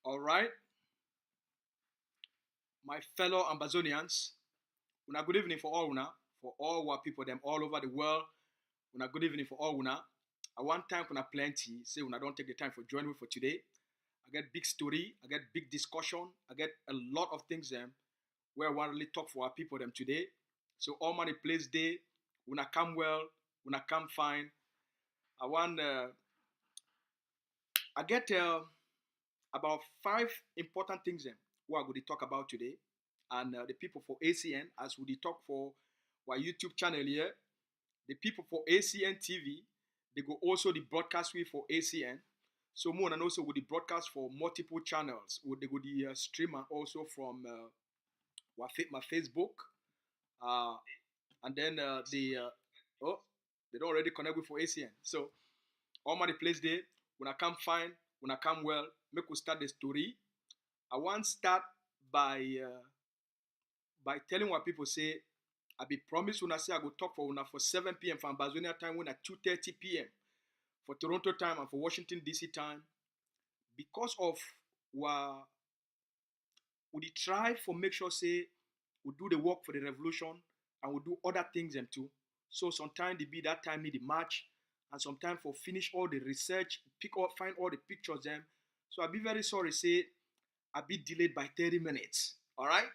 All right, my fellow Ambazonians, una good evening for all our people them all over the world. Una good evening for all una. I want time una plenty. Say una don't take the time for joining me for today. I get big story. I get big discussion. I get a lot of things them where I want to really talk for our people them today. So all money place day. Una come well. Una come fine. I want. I get about five important things them what I'm going to talk about today. And the people for ACN, as we talk for our YouTube channel here, the people for ACN TV, they go also the broadcast with for ACN. So more and also with the broadcast for multiple channels. They go the streamer also from my Facebook, uh, and then oh they don't already connect with for ACN. So all my place there when I come fine, when I come well, make we start the story. I want start by uh, by telling what people say. I be promise when I say I go talk for una for 7 p.m. for Ambazonia time, when at 2:30 p.m. for Toronto time and for Washington DC time, because of what we try for make sure say we do the work for the revolution and we do other things them too. So sometimes they be that time need the match, and sometimes for finish all the research, pick up find all the pictures them. So I be very sorry say I be delayed by 30 minutes. All right,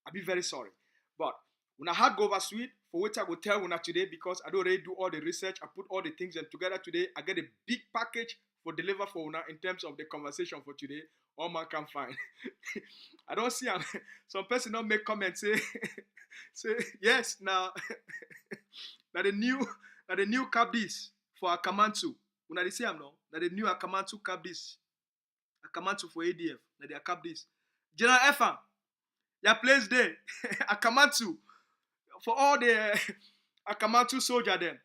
I be very sorry, but when I had go over sweet for which I will tell una today, because I don't already do all the research, I put all the things and together today. I get a big package for deliver for una in terms of the conversation for today. All man can find. I don't see some person don't make comments say say yes now that the new cabis for Akamantu. Una they say am no that the new Akamantu cabis. Akamantu for ADF. That they are cabis. General Efam, your place there. Akamantu for all the Akamantu soldier them.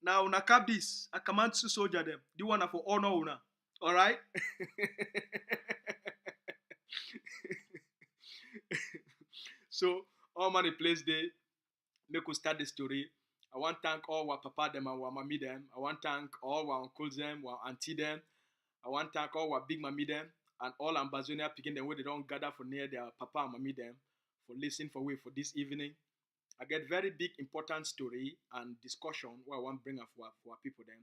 Now una cabis Akamantu soldier them. The one for honor una. All right. So all money place there. Make us start the story. I want to thank all our papa them and our mommy them. I want to thank all our uncles them, our auntie them. I want to thank all our big mommy them and all Ambazonia picking them where they don't gather for near their papa and mommy them for listening for for this evening. I get very big important story and discussion where I want to bring up for our people them.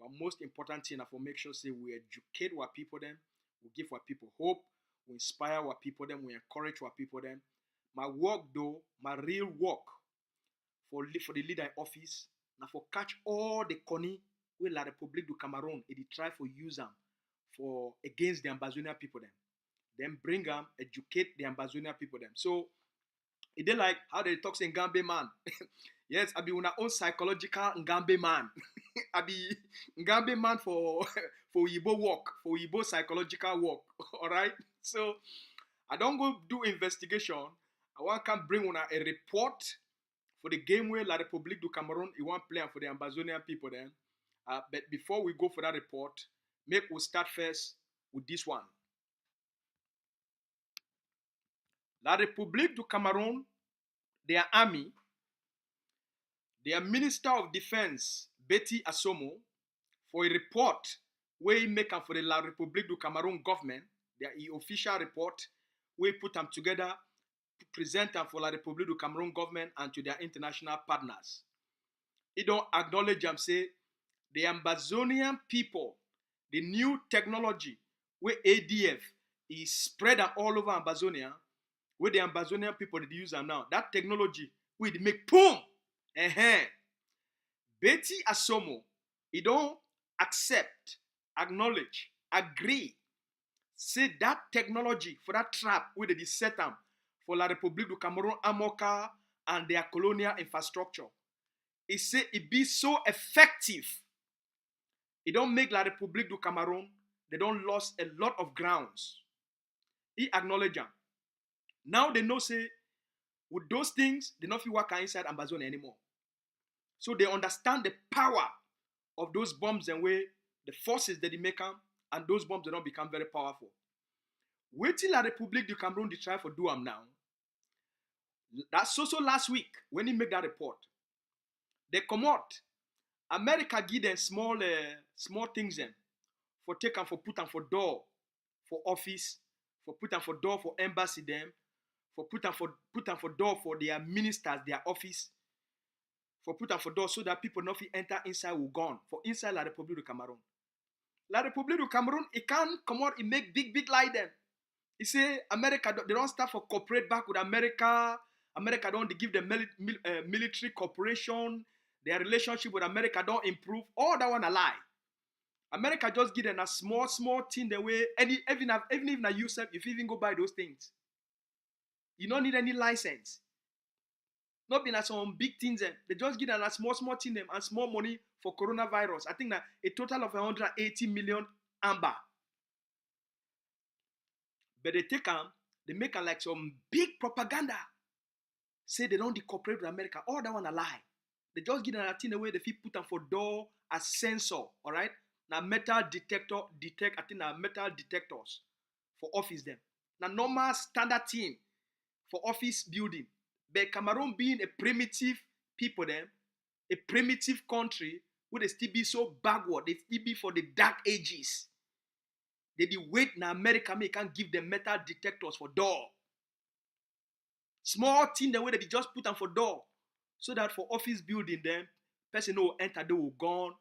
Our most important thing is for make sure say we educate our people them, we give our people hope, we inspire our people them, we encourage our people them. My work though, my real work for the leader office, now for catch all the conny where La Republique du Cameroun it try for use them for against the Ambazonia people them. Then bring them, educate the Ambazonia people them. So it they like how they talk in Ngambe man. Yes, I be una own psychological Ngambe man. I be Ngambe man for for Yibo work, for Yibo psychological work. All right. So I don't go do investigation. I want to bring una a report for the game where La Republique du Cameroun you want play for the Ambazonian people then. But before we go for that report, make we start first with this one. La République du Cameroun, their army, their Minister of Defense, Betty Asomo, for a report where he make for the La République du Cameroun government, their official report, we put them together to present them for La République du Cameroun government and to their international partners. He don't acknowledge them, say, the Ambazonian people, the new technology where ADF is spread all over Ambazonia, where the Ambazonian people they use them now. That technology will make boom. Betty Asomo, he don't accept, acknowledge, agree, say that technology for that trap where they set them for La République du Cameroun, Amoka, and their colonial infrastructure. He say it be so effective. It don't make La République du Cameroun, they don't lost a lot of grounds. He acknowledge them. Now they know say with those things, they don't feel work inside Ambazonia anymore. So they understand the power of those bombs and where the forces that they make them, and those bombs they don't become very powerful. Wait till La République du Cameroun they try for do them now. That's also last week when he make that report. They come out. America give them small things them for take them for put them for door, for office, for put am for door for embassy them, for put am for door for their ministers, their office, for put am for door so that people no fit enter inside Wugan, for inside La République du Cameroun. La République du Cameroun, it can't come out, it make big lie them. He say America, they don't start for cooperate back with America. America don't give them military cooperation. Their relationship with America don't improve. All that one a lie. America just give them a small thing the way even if you yourself, if you even go buy those things, you don't need any license. Not being some big things them. They just give them a small thing them and small money for coronavirus. I think that a total of 180 million amber. But they take them, they make like some big propaganda. Say they don't cooperate with America. All that one a lie. They just give them a thing away. They fit put them for door as sensor. All right. Now metal detector detect. I think now metal detectors for office them. Now normal standard thing for office building. But Cameroon being a primitive people them, a primitive country, would they still be so backward? They still be for the dark ages. They did wait in America, me can give them metal detectors for door. Small thing the way they just put them for door. So that for office building them, person who enter they will gone.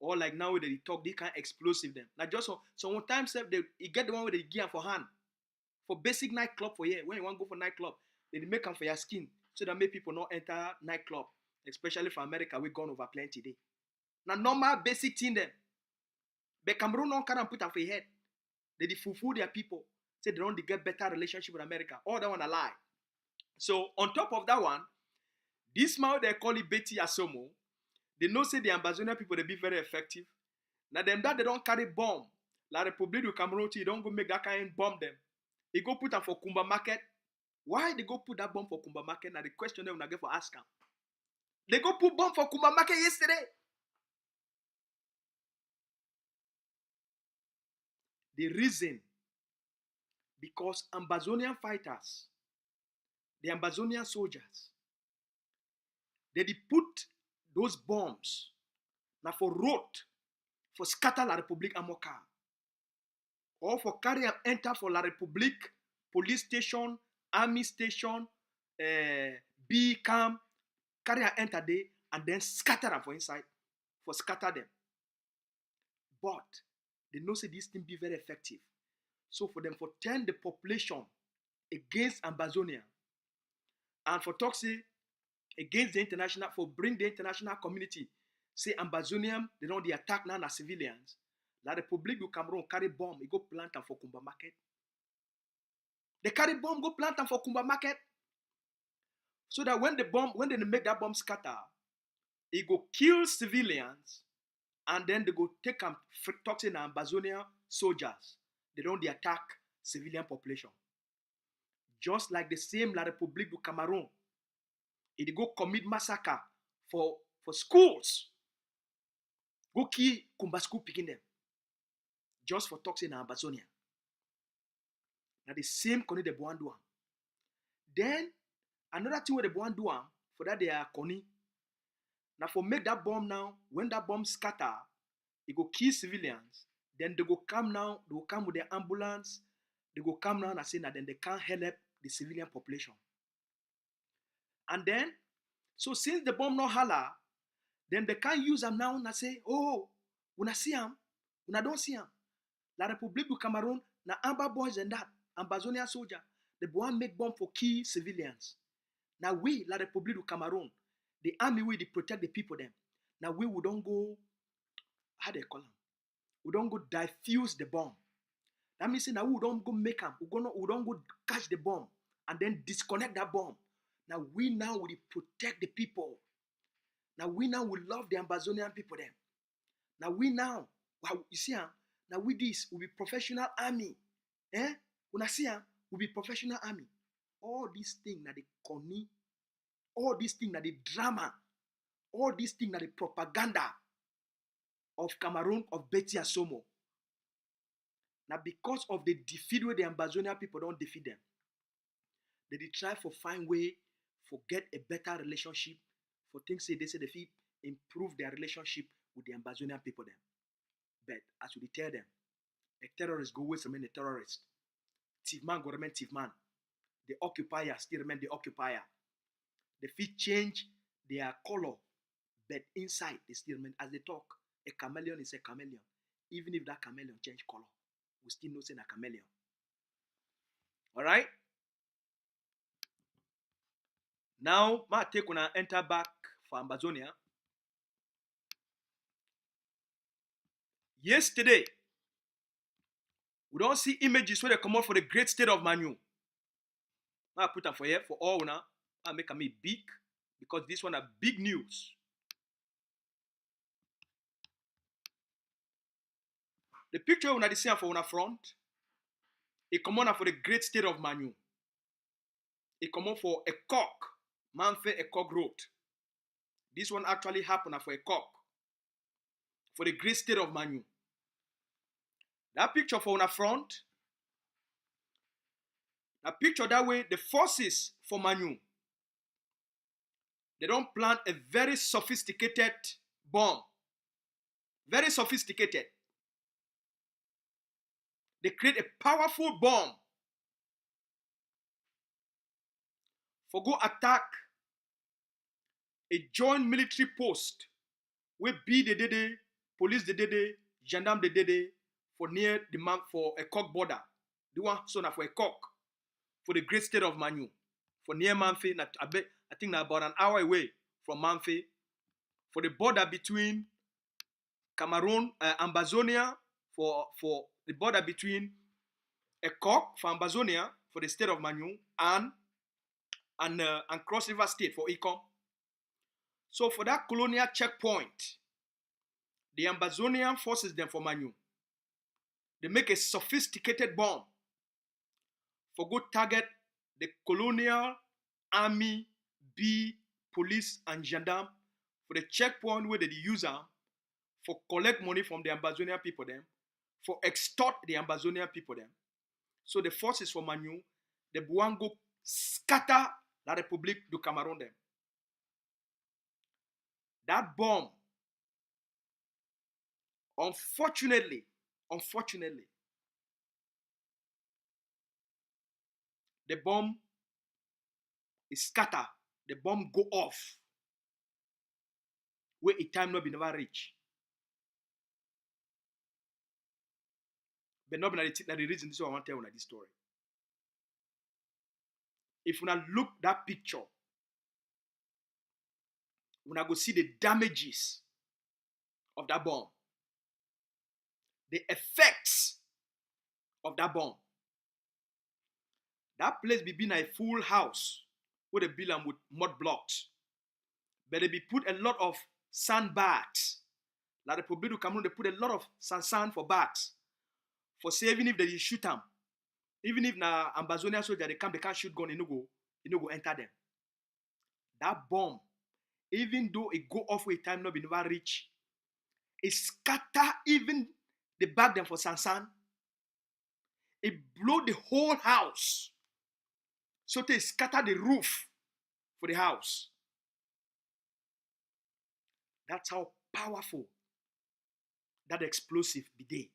Or like now they talk, they can explosive them. Like just so one time they get the one with the gear for hand. For basic nightclub for here. When you want to go for nightclub, they make them for your skin. So that make people not enter nightclub. Especially for America, we gone over plenty today. Now normal basic thing them. But Cameroon don't can put them for your head. They fulfill their people. Say they don't get better relationship with America. All that one a lie. So on top of that one, this man they call it Betty Asomo. They know say the AMBAZONIA people they be very effective. Now them that they don't carry bomb. La République du Cameroun, you don't go make that kind of bomb them. They go put them for Kumba Market. Why they go put that bomb for Kumba Market? Now the question they will get for ask them. They go put bomb for Kumba Market yesterday. The reason, because Ambazonian fighters, the Ambazonian soldiers, they put those bombs now for road, for scatter La République Amoka, or for carry and enter for La République police station, army station, B camp, carry and enter there, and then scatter them for inside, for scatter them. But they know say this thing be very effective. So for them for turn the population against Ambazonia, and for talk say against the international, for bring the international community, say Ambazonian, they don't the attack now as civilians. La République du Cameroun carry bomb, it go plant them for Kumba Market. They carry bomb, go plant them for Kumba Market. So that when they make that bomb scatter, it go kill civilians, and then they go take them toxin and Ambazonia soldiers. They don't the attack civilian population. Just like the same La République du Cameroun, it go commit massacre for schools. Go kill Kumba school picking them. Just for toxin and Ambazonia. Now the same Koni de Boanduam. Then another thing where the Boanduam, for that they are Koni. Now for make that bomb now, when that bomb scatter, it go kill civilians. Then they go come now, they go come with their ambulance. They go come now and say that then they can't help the civilian population. And then, so since the bomb no holla, then they can't use them now and say, oh, when I see them, when I don't see them. La République du Cameroun, na Amba boys and that, Ambazonia soldier, they want make bomb for key civilians. Now we, La République du Cameroun, the army we protect the people them. Now we don't go, how they call them? We don't go diffuse the bomb. That means now we don't go make them. We don't go catch the bomb and then disconnect that bomb. Now we will protect the people. Now we will love the Ambazonian people them. Now wow, you see, now with this will be professional army. When I see will be professional army. All these things now the conny, all these things now the drama, all these things now the propaganda of Cameroon, of Betty Asomo. Now because of the defeat where the Ambazonia people don't defeat them, they try for find way for get a better relationship, for things they say they improve their relationship with the Ambazonian people them. But as we tell them, a terrorist go with some a terrorist. thief man go remain thief man. The occupier still remain the occupier. The fit change their color, but inside they still remain. As they talk, a chameleon is a chameleon. Even if that chameleon change color, we still know say a chameleon. All right. Now, ma take una enter back for AMBAZONIA. Yesterday, we don't see images where they come out for the great state of Manu. I put them for here for all now. I make them big because this one are big news. The picture una see for una front, it come on for the great state of Manu. It come on for a cock, Manfe a cock road. This one actually happened for a cock for the great state of Manu. That picture for una front, that picture that way, the forces for Manu, they don't plan a very sophisticated bomb. Very sophisticated. They create a powerful bomb for go attack a joint military post where be the dede, police the dede, gendarme the dede for near the man for a cock border. The one so now for a cock for the great state of Manu. For near Manfe, I think now about an hour away from Manfe, for the border between Cameroun, AMBAZONIA, for the border between a cock for AMBAZONIA for the state of Manu and Cross River State for Ecom. So for that colonial checkpoint, the AMBAZONIan forces them for Manu. They make a sophisticated bomb for good target the colonial army, police and gendarme for the checkpoint where they use them for collect money from the AMBAZONIan people them, for extort the AMBAZONIan people them. So the forces for Manu, the Buango scatter la République du Cameroun them. That bomb, unfortunately, the bomb is scattered. The bomb go off. Where a time not be never reach. But not be the reason this one I want to tell you this story. If you look that picture, when I go see the damages of that bomb, the effects of that bomb. That place be been a full house where they build them with mud blocks. But they be put a lot of sandbags. Like the Republic of Cameroon, they put a lot of sand for bags. For say even if they shoot them, even if na AMBAZONIA soldier they can't shoot gun, you no go enter them. That bomb, even though it go off with time not be never reach, it scatter even the bag them for sand. It blow the whole house. So they scatter the roof for the house. That's how powerful that explosive be there.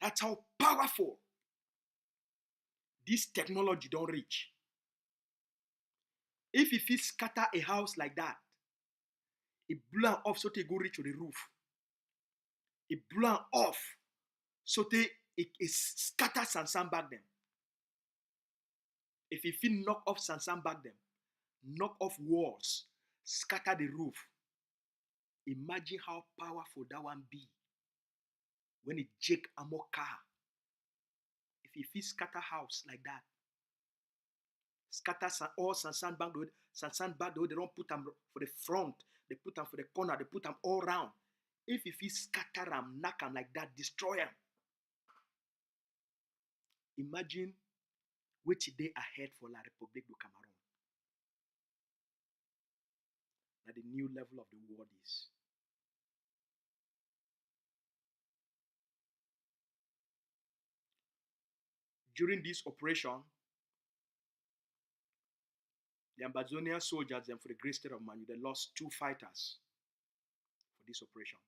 That's how powerful this technology don't reach. If it scatter a house like that, it blow off so they go reach to the roof. It blow off so they it scatter sand back them. If it knock off sand back them, knock off walls, scatter the roof. Imagine how powerful that one be when it jake a more car. If it scatter house like that, scatter all sand back the way they don't put them for the front, they put them for the corner, they put them all around. If it scatter them, knock them like that, destroy them. Imagine which day ahead for La République du Cameroun. That the new level of the world is. During this operation, the AMBAZONIan soldiers and for the great state of Manu, they lost 2 fighters for this operation.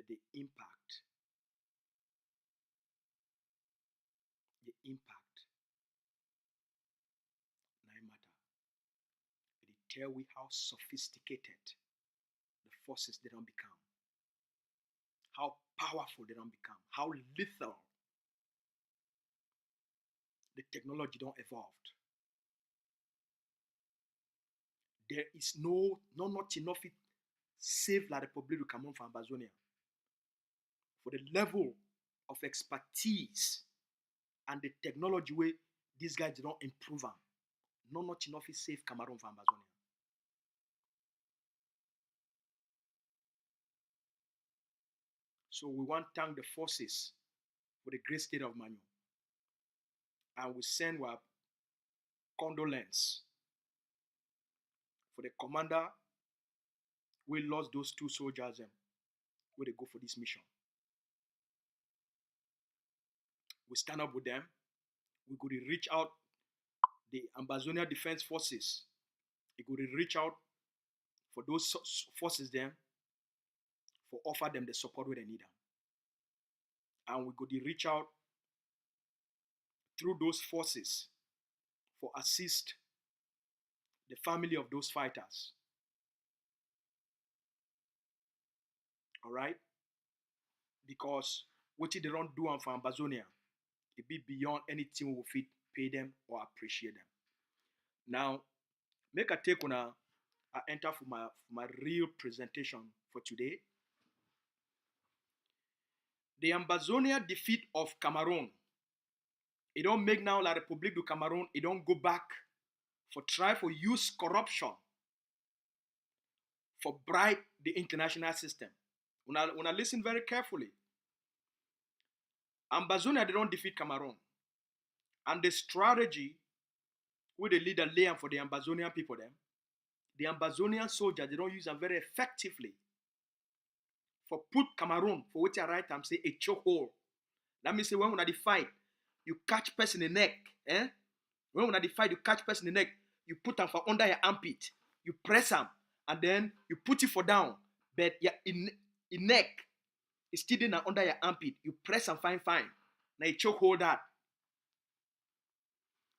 but the impact, no matter. They tell we how sophisticated the forces they don't become, how powerful they don't become, how lethal the technology don't evolved. There is not enough it save la République du Cameroun for AMBAZONIA. For the level of expertise and the technology way these guys don't improve on. Not enough it save Cameroun for AMBAZONIA. So we want to thank the forces for the great state of Manu. And we send our condolence for the commander we lost those 2 soldiers where they go for this mission. We stand up with them. We go to reach out the AMBAZONIA Defense Forces. We go to reach out for those forces them for offer them the support where they need them. And we go to reach out through those forces for assist the family of those fighters. All right? Because what they don't do for AMBAZONIA, it be beyond anything we will fit pay them or appreciate them. Now, make a take on I enter for my real presentation for today. The AMBAZONIA defeat of Cameroun. It don't make now la République du Cameroun, it don't go back for try for use corruption for bribe the international system. When I listen very carefully. AMBAZONIA, they don't defeat Cameroun. And the strategy with the leader lay for the AMBAZONIan people, them, the AMBAZONIan soldiers, they don't use them very effectively for put Cameroun, for which I write them say a chokehold. That means say when we fight, you catch person in the neck. When we fight, you catch person in the neck, you put them for under your armpit, you press them, and then you put it for down. But yeah, in neck, it's still in under your armpit. You press and fine. Now you chokehold that.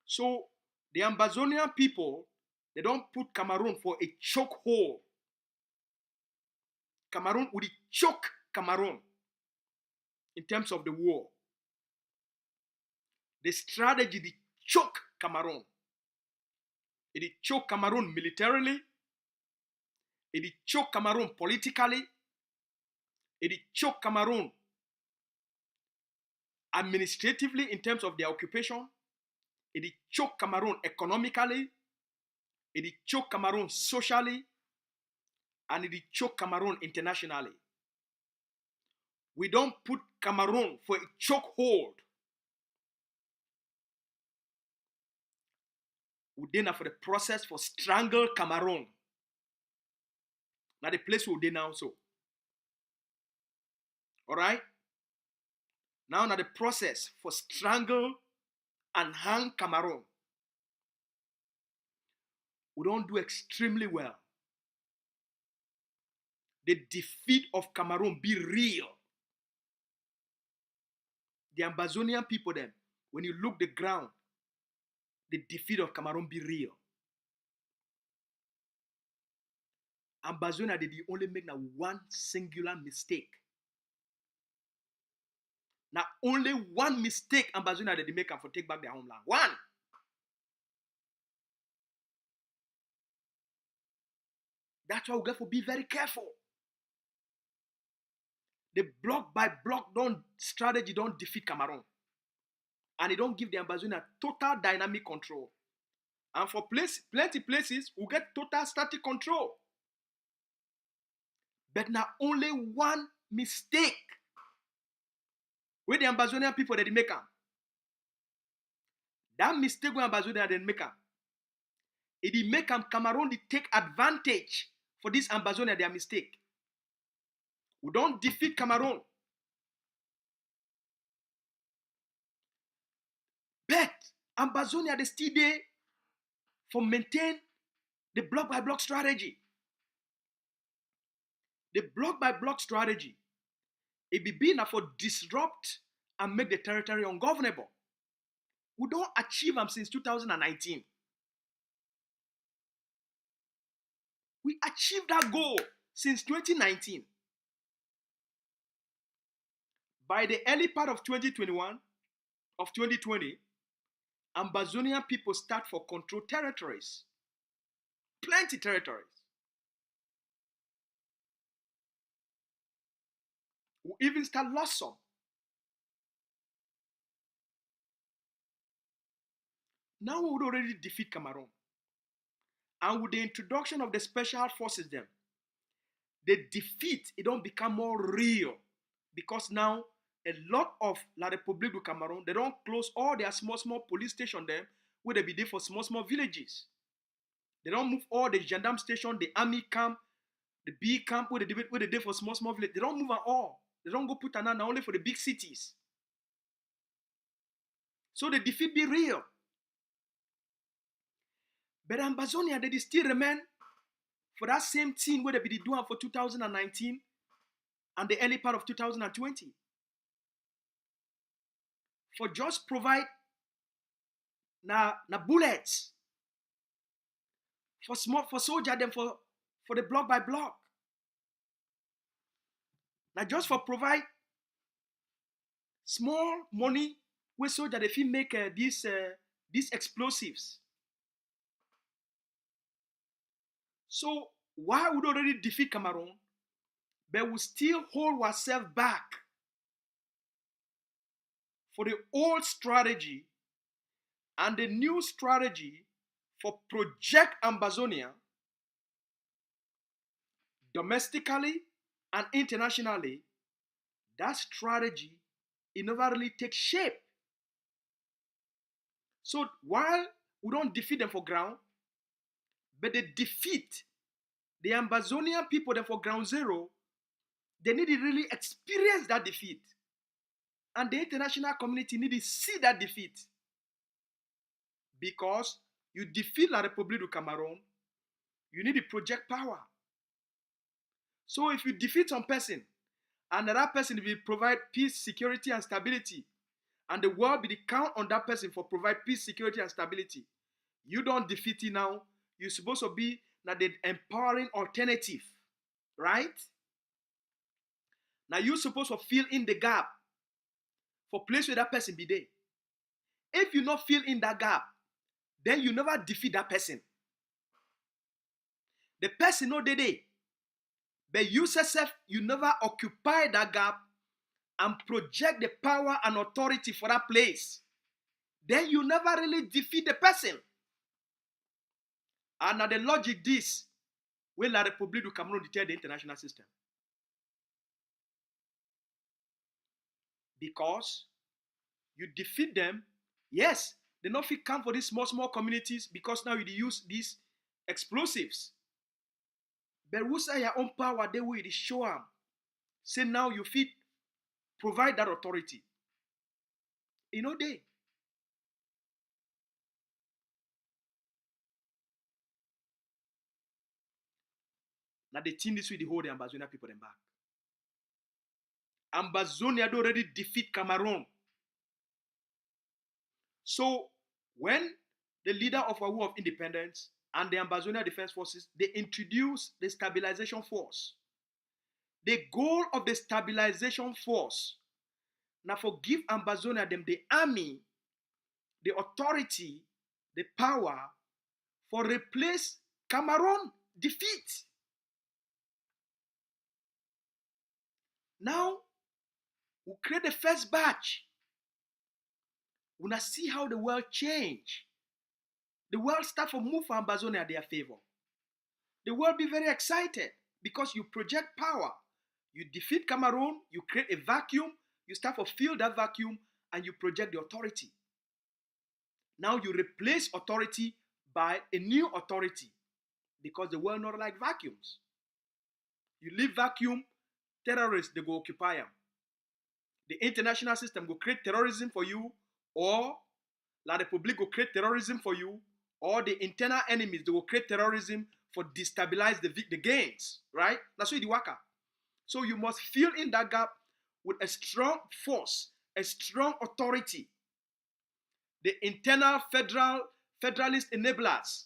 So the AMBAZONIan people, they don't put Cameroun for a chokehold. Cameroun would choke Cameroun in terms of the war. The strategy, they choke Cameroun. It choke Cameroun militarily. It choke Cameroun politically. It choke Cameroun administratively in terms of their occupation. It choke Cameroun economically. It choke Cameroun socially. And it choke Cameroun internationally. We don't put Cameroun for a chokehold. We then for the process for strangle Cameroun. Now the place we did now so. Alright? Now the process for strangle and hang Cameroun. We don't do extremely well. The defeat of Cameroun be real. The AMBAZONIan people then, when you look the ground, the defeat of Cameroun be real. AMBAZONIA did only make now one singular mistake. Now only one mistake AMBAZONIA did make for take back their homeland. One. That's why we got to be very careful. The block by block strategy don't defeat Cameroun. And it don't give the AMBAZONIA total dynamic control. And for plenty places, we get total static control. But now only one mistake where the AMBAZONIan people that they make them. That mistake when AMBAZONIA they make them. It make them Cameroun they take advantage for this AMBAZONIA their mistake. We don't defeat Cameroun. But AMBAZONIA they still there for maintain the block by block strategy. The block by block strategy It be being for disrupt and make the territory ungovernable. We don't achieve them since 2019. We achieved that goal since 2019. By the early part of 2021, of 2020, Ambazonian people start for control territories. Plenty territories. We even start lost some. Now we would already defeat Cameroun. And with the introduction of the special forces them, the defeat, it don't become more real. Because now, a lot of La République du Cameroun, they don't close all their small police stations there, where they be there for small villages. They don't move all the gendarme station, the army camp, the B camp, where they there for small villages. They don't move at all. They don't go put an now only for the big cities. So the defeat be real. But Ambazonia, they still remain for that same thing where they be doing for 2019 and the early part of 2020. For just provide na bullets for soldier them for the block by block. Now just for provide small money where soldier they fit make these explosives. So why would already defeat Cameroun, but we still hold ourselves back for the old strategy and the new strategy for Project Ambazonia domestically and internationally. That strategy it never really takes shape. So while we don't defeat them for ground, but they defeat the Ambazonian people them for ground zero, they need to really experience that defeat. And the international community need to see that defeat. Because you defeat La République du Cameroun, you need to project power. So if you defeat some person, and that person will provide peace, security, and stability, and the world will count on that person for provide peace, security, and stability, you don't defeat it now. You're supposed to be now the empowering alternative, right? Now you're supposed to fill in the gap for place where that person be there. If you not fill in that gap, then you never defeat that person. The person no dey there, but you yourself, you never occupy that gap and project the power and authority for that place. Then you never really defeat the person. And now the logic this, when La République du Cameroun deter the international system. Because you defeat them, yes, they not fit come for these small communities because now you use these explosives. But who say your own power, they will show them. Say now you fit provide that authority. You know they. Now they think this way, the whole the Ambazonia people them back. Ambazonia had already defeat Cameroun. So when the leader of our war of independence and the Ambazonia Defense Forces, they introduced the Stabilization Force. The goal of the Stabilization Force, now for give Ambazonia them the army, the authority, the power for replace Cameroun defeat. Now, we create the first batch. We now see how the world change. The world start to move for Ambazonia their favor. The world be very excited because you project power. You defeat Cameroun, you create a vacuum, you start to fill that vacuum, and you project the authority. Now you replace authority by a new authority because the world not like vacuums. You leave vacuum, terrorists, they go occupy them. The international system will create terrorism for you, or La République will create terrorism for you, or the internal enemies, they will create terrorism for destabilize the gains, right? That's what it works. So you must fill in that gap with a strong force, a strong authority. The internal federalist enablers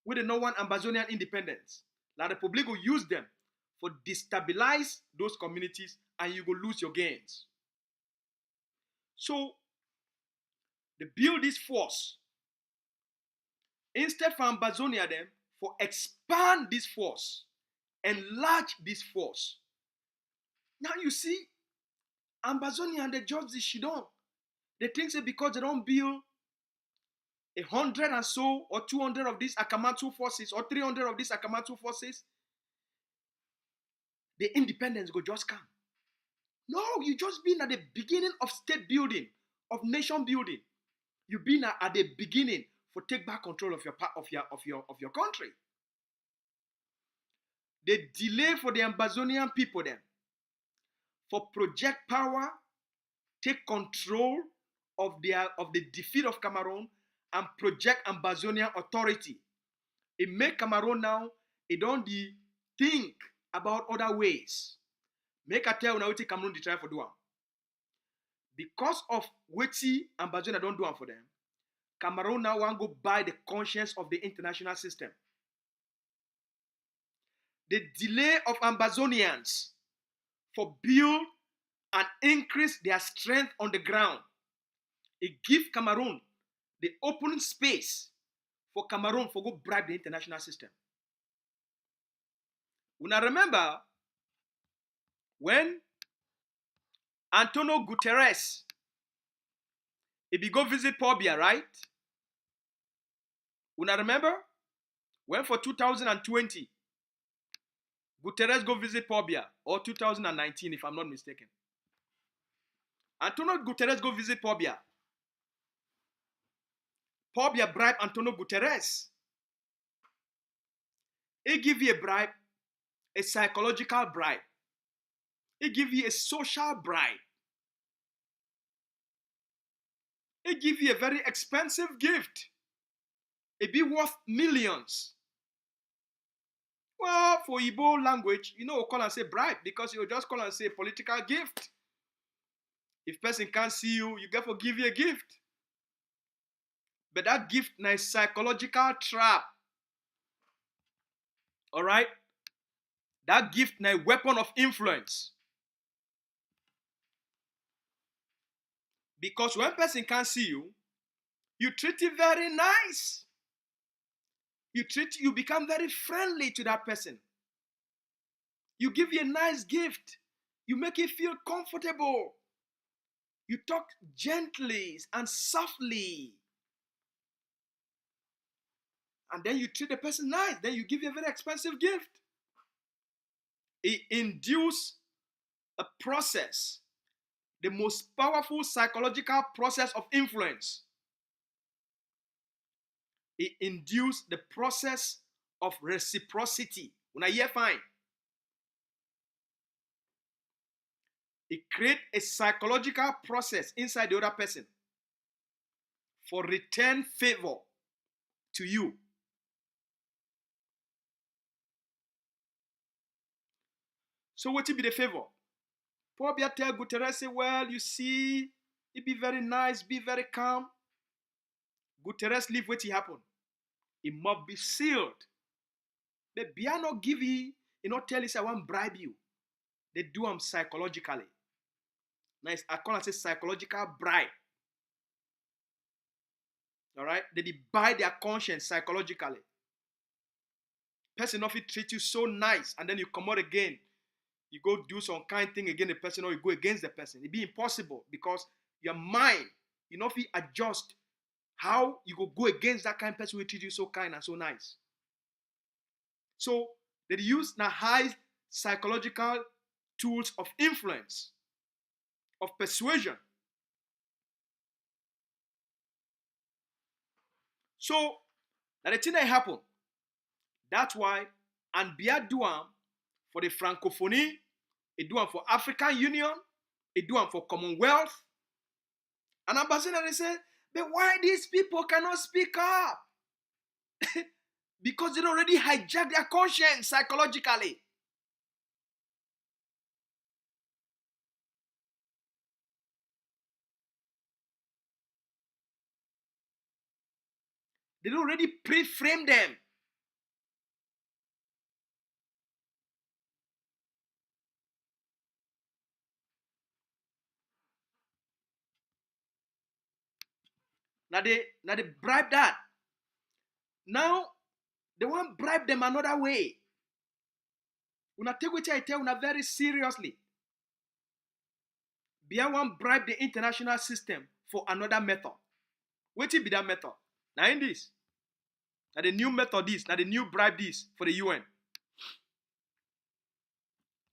with the no one Ambazonian independence. La Republic will use them for destabilize those communities and you will lose your gains. So they build this force. Instead for Ambazonia them, for expand this force, enlarge this force. Now you see, Ambazonia and the judge the Shidon, they think that because they don't build 100 and so, or 200 of these Akamatsu forces, or 300 of these Akamatsu forces, the independence will just come. No, you just been at the beginning of state building, of nation building. You've been at the beginning for take back control of your country. They delay for the Ambazonian people then for project power, take control of the defeat of Cameroun and project Ambazonian authority. It make Cameroun now, it don't think about other ways. Make a tell now what Cameroun they try for do. Because of what Ambazonia don't do for them, Cameroun now want to go by the conscience of the international system. The delay of Ambazonians for build and increase their strength on the ground. It gives Cameroun the open space for Cameroun for go bribe the international system. Una remember when Antonio Guterres he be go visit Pobia, right? Una remember when for 2020 Guterres go visit Pobia, or 2019 if I'm not mistaken. Antonio Guterres go visit Pobia. Pobia bribe Antonio Guterres. He give you a bribe, a psychological bribe. He give you a social bribe. He give you a very expensive gift. It be worth millions. Well, for Igbo language, you know, we'll call and say bribe because you just call and say political gift. If person can't see you, you get to give you a gift. But that gift is a psychological trap. All right? That gift is a weapon of influence. Because when person can't see you, you treat it very nice. You become very friendly to that person. You give you a nice gift. You make it feel comfortable. You talk gently and softly. And then you treat the person nice. Then you give you a very expensive gift. It induces a process, the most powerful psychological process of influence. It induces the process of reciprocity. When I hear fine. It creates a psychological process inside the other person for return favor to you. So what will be the favor? Pobia tell Guterres, say, well, you see, it be very nice, be very calm. Guterres leave what happen. It must be sealed. But Bia not give you not tell you say I want bribe you. They do them psychologically. Nice, I call it say psychological bribe. All right, they buy their conscience psychologically. Person of it treat you so nice, and then you come out again. You go do some kind thing again the person, or you go against the person. It be impossible because your mind, you know, if you adjust how you go against that kind of person who treat you so kind and so nice. So they use now high psychological tools of influence, of persuasion. So that the thing that happen. That's why and Bia do am for the Francophonie, it do am for African Union, it do am for Commonwealth. And Ambassador they say, but why these people cannot speak up? Because they already hijacked their conscience psychologically. They don't already pre-frame them. Now they bribe that. Now they want bribe them another way. Una take which I tell una very seriously. Bia want bribe the international system for another method. Wetin be that method? Now in this. Now the new method this. Now the new bribe this for the UN.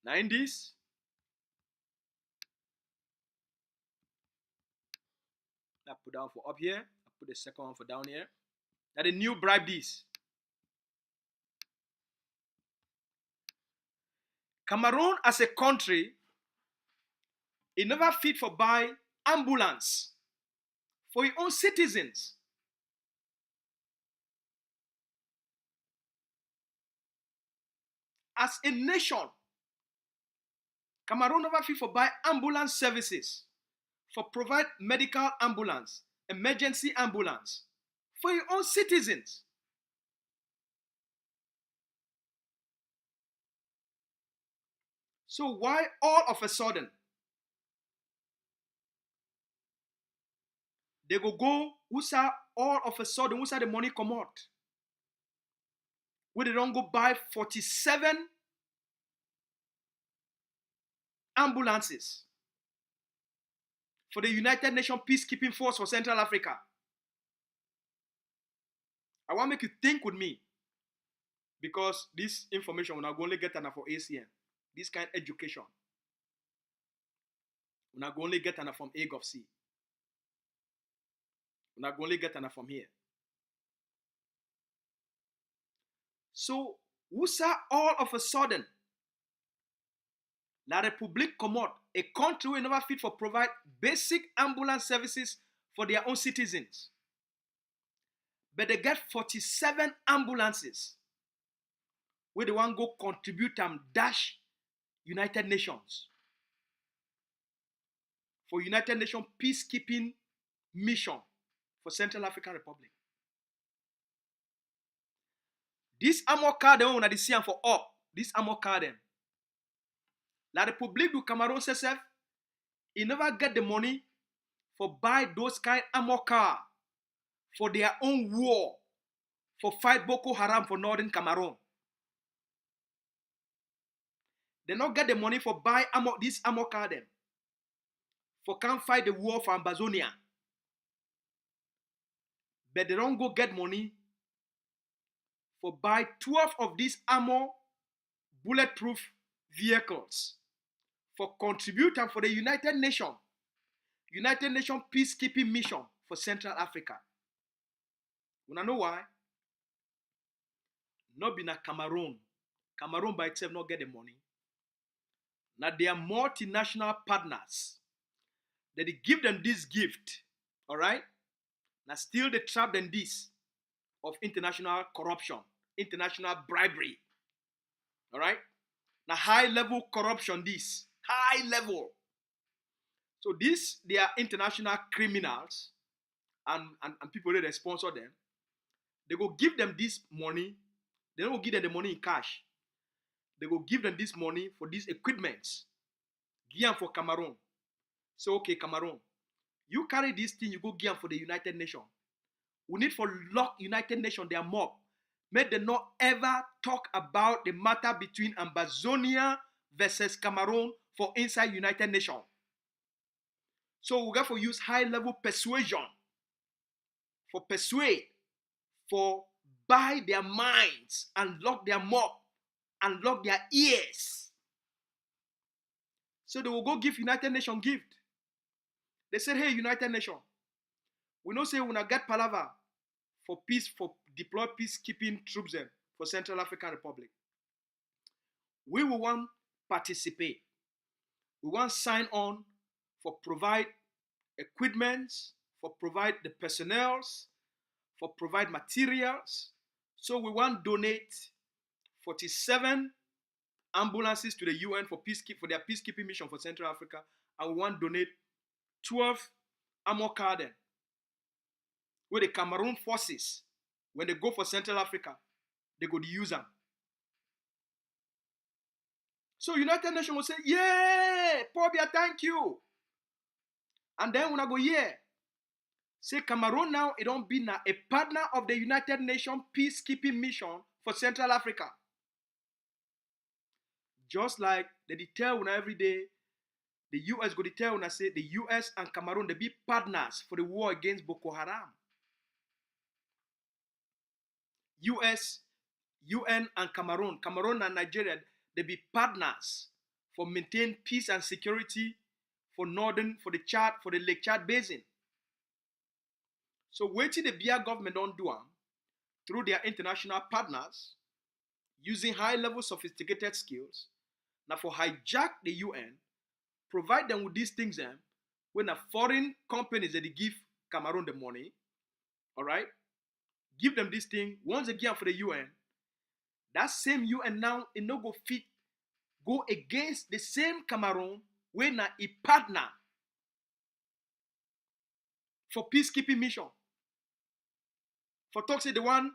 Now in this. I put down for up here. I put the second one for down here. Now the new bribe this. Cameroon as a country, it never fit for buy ambulance for your own citizens. As a nation, Cameroon never fit for buy ambulance services, for provide medical ambulance, emergency ambulance for your own citizens. So why all of a sudden they go USA all of a sudden USA the money come out? Where they don't go buy 47 ambulances for the United Nations Peacekeeping Force for Central Africa. I want to make you think with me, because this information we're not going to get enough for ACN. This kind of education we're not going to get enough from AGOVC. We're not going to get enough from here. So USA all of a sudden La République Commode, a country will never fit for provide basic ambulance services for their own citizens. But they get 47 ambulances where they want to go contribute and dash United Nations for United Nations peacekeeping mission for Central African Republic. This armor car they want to see for up. This armor car them. La République du Cameroun CCF, he never get the money for buy those kind armor car for their own war, for fight Boko Haram for northern Cameroon. They not get the money for buy armor, this armor car them, for can't fight the war for AMBAZONIA. But they don't go get money for buy 12 of these armor bulletproof vehicles for contributing for the United Nations peacekeeping mission for Central Africa. You know why? Not be na Cameroon. Cameroon by itself not get the money. Now they are multinational partners that they give them this gift. All right? Now still they trap them this of international corruption, international bribery. All right? Now high level corruption this. High level. So this, they are international criminals and people that they sponsor them. They go give them this money. They don't give them the money in cash. They go give them this money for these equipments. Give them for Cameroon. So okay, Cameroon, you carry this thing, you go give them for the United Nations. We need for lock United Nations, their mob. May they not ever talk about the matter between AMBAZONIA versus Cameroon for inside United Nations. So we got to use high level persuasion for persuade, for buy their minds and lock their mouth and lock their ears. So they will go give United Nations gift. They said, hey, United Nations, we know say we not get palaver for peace, for deploy peacekeeping troops them for Central African Republic. We will want participate. We want sign on for provide equipments, for provide the personnels, for provide materials. So we want donate 47 ambulances to the UN for their peacekeeping mission for Central Africa, and we want donate 12 armor car then, where the Cameroon forces when they go for Central Africa, they go to use them. So United Nations will say, yeah, Paul Biya, thank you. And then when I go, yeah, say Cameroon now, it don't be now a partner of the United Nations peacekeeping mission for Central Africa. Just like they tell when every day, the US go to tell when I say the US and Cameroon, they be partners for the war against Boko Haram. US, UN and Cameroon and Nigeria, they be partners for maintain peace and security for the Chad, for the Lake Chad Basin. So waiting the Biya government don't do them through their international partners using high-level sophisticated skills. Now for hijack the UN, provide them with these things when the foreign companies that they give Cameroon the money, all right, give them this thing. Once they give for the UN, that same UN now it no go fit go against the same Cameroon when a partner for peacekeeping mission. For talk say the one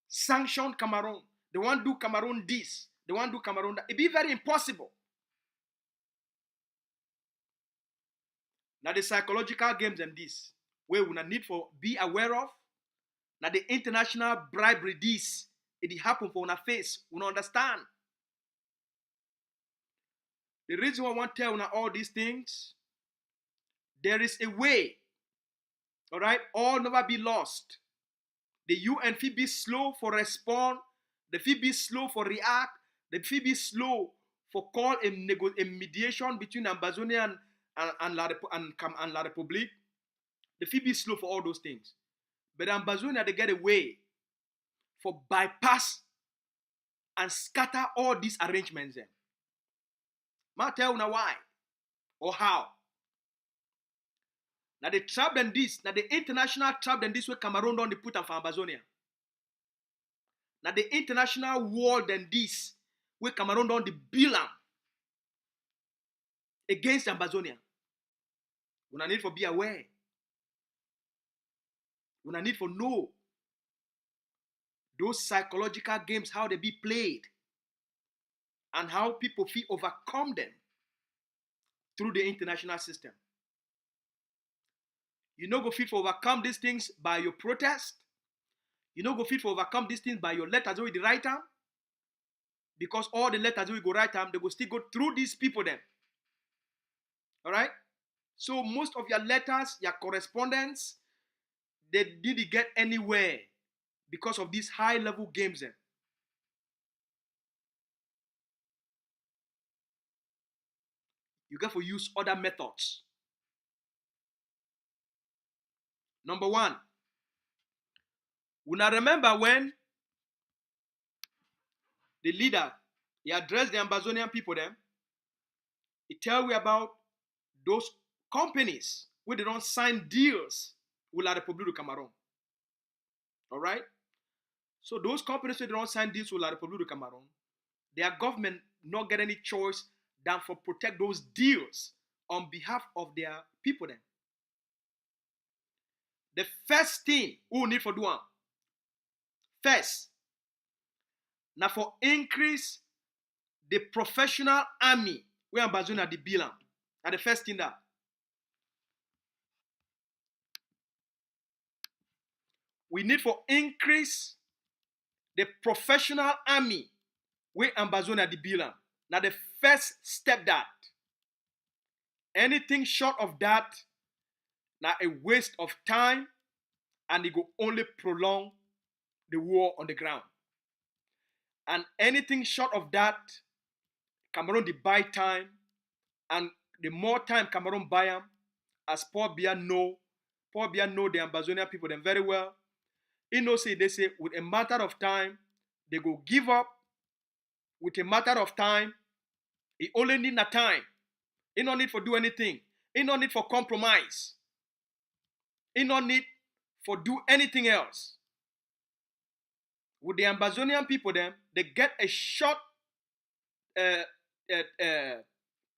sanction Cameroon, the one do Cameroon this, the one do Cameroon that. It be very impossible. Now the psychological games and this, where we need for be aware of. Now the international bribery this, it happen for our face, we understand. The reason why I want to tell you all these things, there is a way, all right, all never be lost. The UN fee be slow for respond, the fee be slow for react, the fee be slow for call a mediation between AMBAZONIA and La République. The fee be slow for all those things. But AMBAZONIA, they get a way for bypass and scatter all these arrangements. I tell you now why or how. Now the trap and this, now the international trap and this way Cameroon don't put them for AMBAZONIA. Now the international world and this way Cameroon don't build them against AMBAZONIA. We need for be aware. We need for know those psychological games, how they be played and how people feel overcome them through the international system. You know go fit for overcome these things by your protest. You know go fit for overcome these things by your letters with the write them. Because all the letters we go write them, they go still go through these people then. All right? So most of your letters, your correspondence, they didn't get anywhere because of these high-level games then. You got to use other methods. Number one, we now remember when the leader, he addressed the AMBAZONIAN people then, he tell you about those companies where they don't sign deals with La République du Cameroun. All right? So those companies where they don't sign deals with La République du Cameroun, their government not get any choice than for protect those deals on behalf of their people then. The first thing we need for doing, first, now for increase the professional army where AMBAZONIA the bill. And the first thing that we need for increase the professional army where AMBAZONIA the bill. Now the first step that anything short of that now a waste of time and it will only prolong the war on the ground. And anything short of that, Cameroon they buy time, and the more time Cameroon buy them, as Paul Biya know the AMBAZONIA people them very well. He knows say they say with a matter of time, they go give up. With a matter of time, he only need a time. He no need for do anything. He no need for compromise. He no need for do anything else. With the AMBAZONIAN people them, they get a short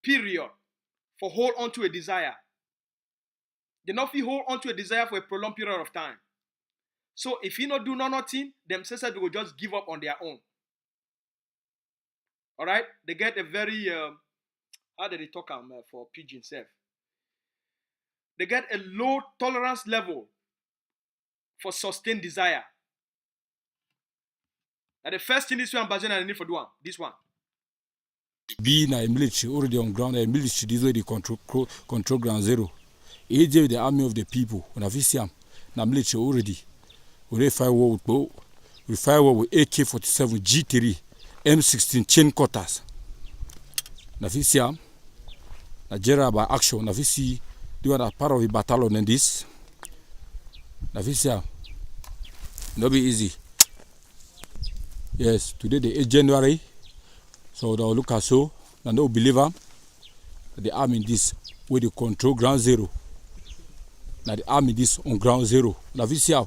period for hold on to a desire. They not hold on to a desire for a prolonged period of time. So if you not do nothing, them sisters will just give up on their own. All right, they get a very how do they talk for pigeon self? They get a low tolerance level for sustained desire. Now the first thing this one, AMBAZONIA need for do one. This one. Be na military already on ground. The military this way they control ground zero. AJ the army of the people. When I see them, na military already. We fight war with bow. We fight war with AK-47, G3, M16 chain cutters. Na see them. Nigeria by action. Na see they are part of the battalion in this. Na see them. No be easy. Yes, today the 8th January. So they'll look at so, and they'll believe them. The army this where they control ground zero. Now the army this on ground zero. Now this here,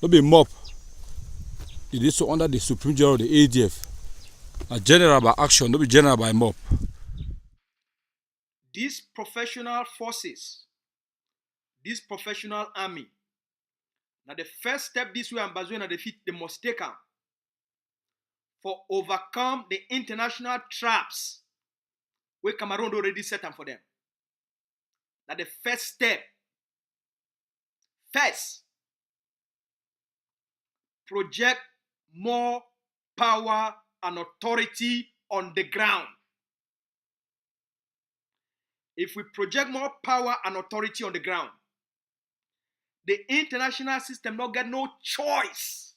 no be mob. It is so under the Supreme General of the ADF. A general by action, no be general by mob. These professional forces, this professional army, now the first step this way AMBAZONIA defeat, they must take them for overcome the international traps where Cameroun already set them for them. Now the first step. First, project more power and authority on the ground. If we project more power and authority on the ground, the international system not get no choice.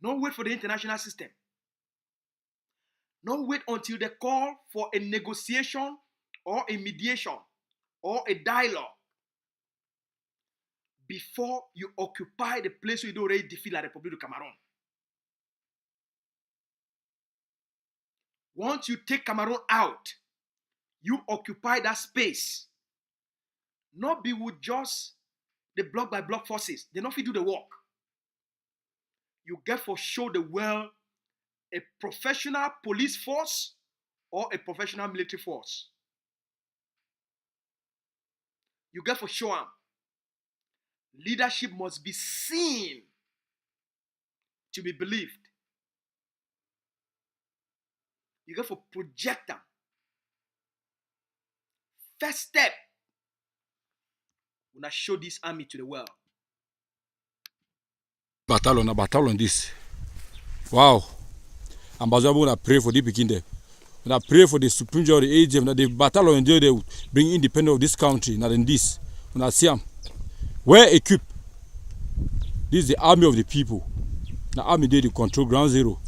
No wait for the international system. No wait until they call for a negotiation or a mediation or a dialogue before you occupy the place where you already defeat la Republic of Cameroon. Once you take Cameroon out, you occupy that space. Not be with just the block by block forces. They not fit do the work. You get for show the world a professional police force or a professional military force. You get for show them. Leadership must be seen to be believed. You get for project them. First step, when I show this army to the world. Battalion this. Wow. AMBAZONIA wanna pray for the begin there. When I pray for the Supreme General of the AGF, that the battalion there they bring independence of this country, not in this. When I see them, well equipped. This is the army of the people. The army there they control ground zero.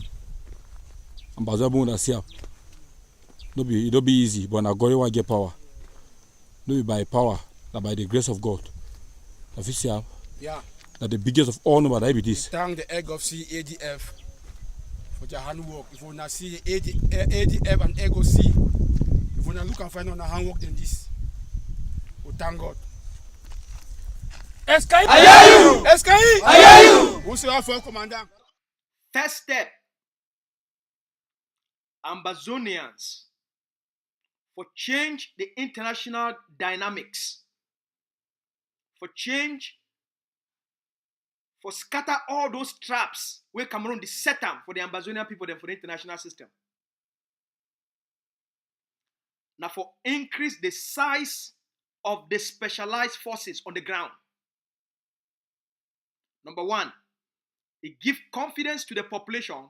AMBAZONIA wanna see them. It don't be easy, but now God want get power. No be by power, but by the grace of God. Official. Yeah. That the biggest of all number that be this. We thank the egg of C ADF for their handwork. If you wanna see ADF and egg of C, if you wanna look and find on a handwork than this, we thank God. Escape! I hear you! Escape! I hear you! Who's your for commandant? First step, AMBAZONIANS for change the international dynamics, for change, for scatter all those traps where Cameroon is set them for the AMBAZONIAN people and for the international system. Now for increase the size of the specialized forces on the ground. Number one, it gives confidence to the population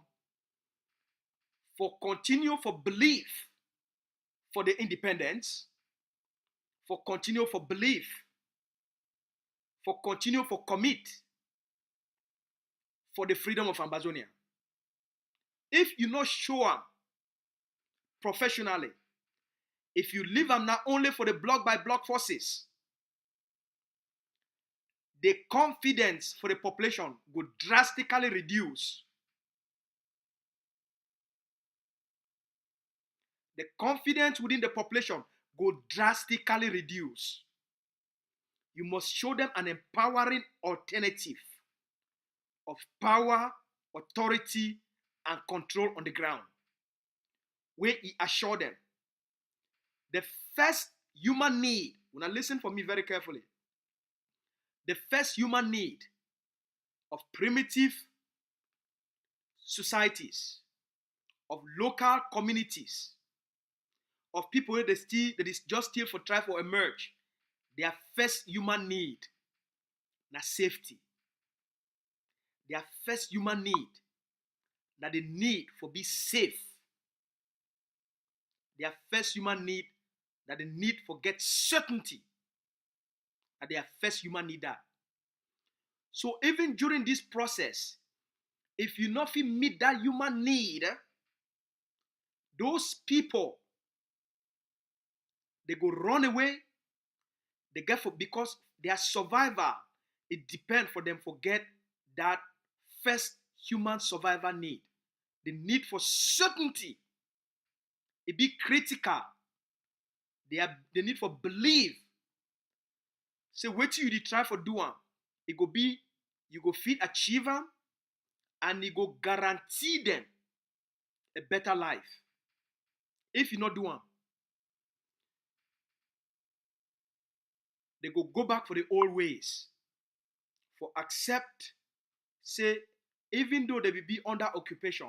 for continue for belief for the independence, for continue for belief, for continue for commit for the freedom of AMBAZONIA. If you not show them professionally, if you leave them not only for the block by block forces, the confidence for the population would drastically reduce. The confidence within the population would drastically reduce. You must show them an empowering alternative of power, authority, and control on the ground, where he assured them the first human need Now listen for me very carefully. The first human need of primitive societies, of local communities, of people that is just still for try for emerge, their first human need na safety. Their first human need na the need for be safe. Their first human need na the need for get certainty. Na their first human need that. So even during this process, if you not meet that human need, those people they go run away. They get for because their survival it depends for them forget that first human survival need, the need for certainty. It be critical. The need for belief. Say what you try for do am, it go be you go fit achieve am, and it go guarantee them a better life. If you not do am, they go back for the old ways. For accept, say, even though they will be under occupation,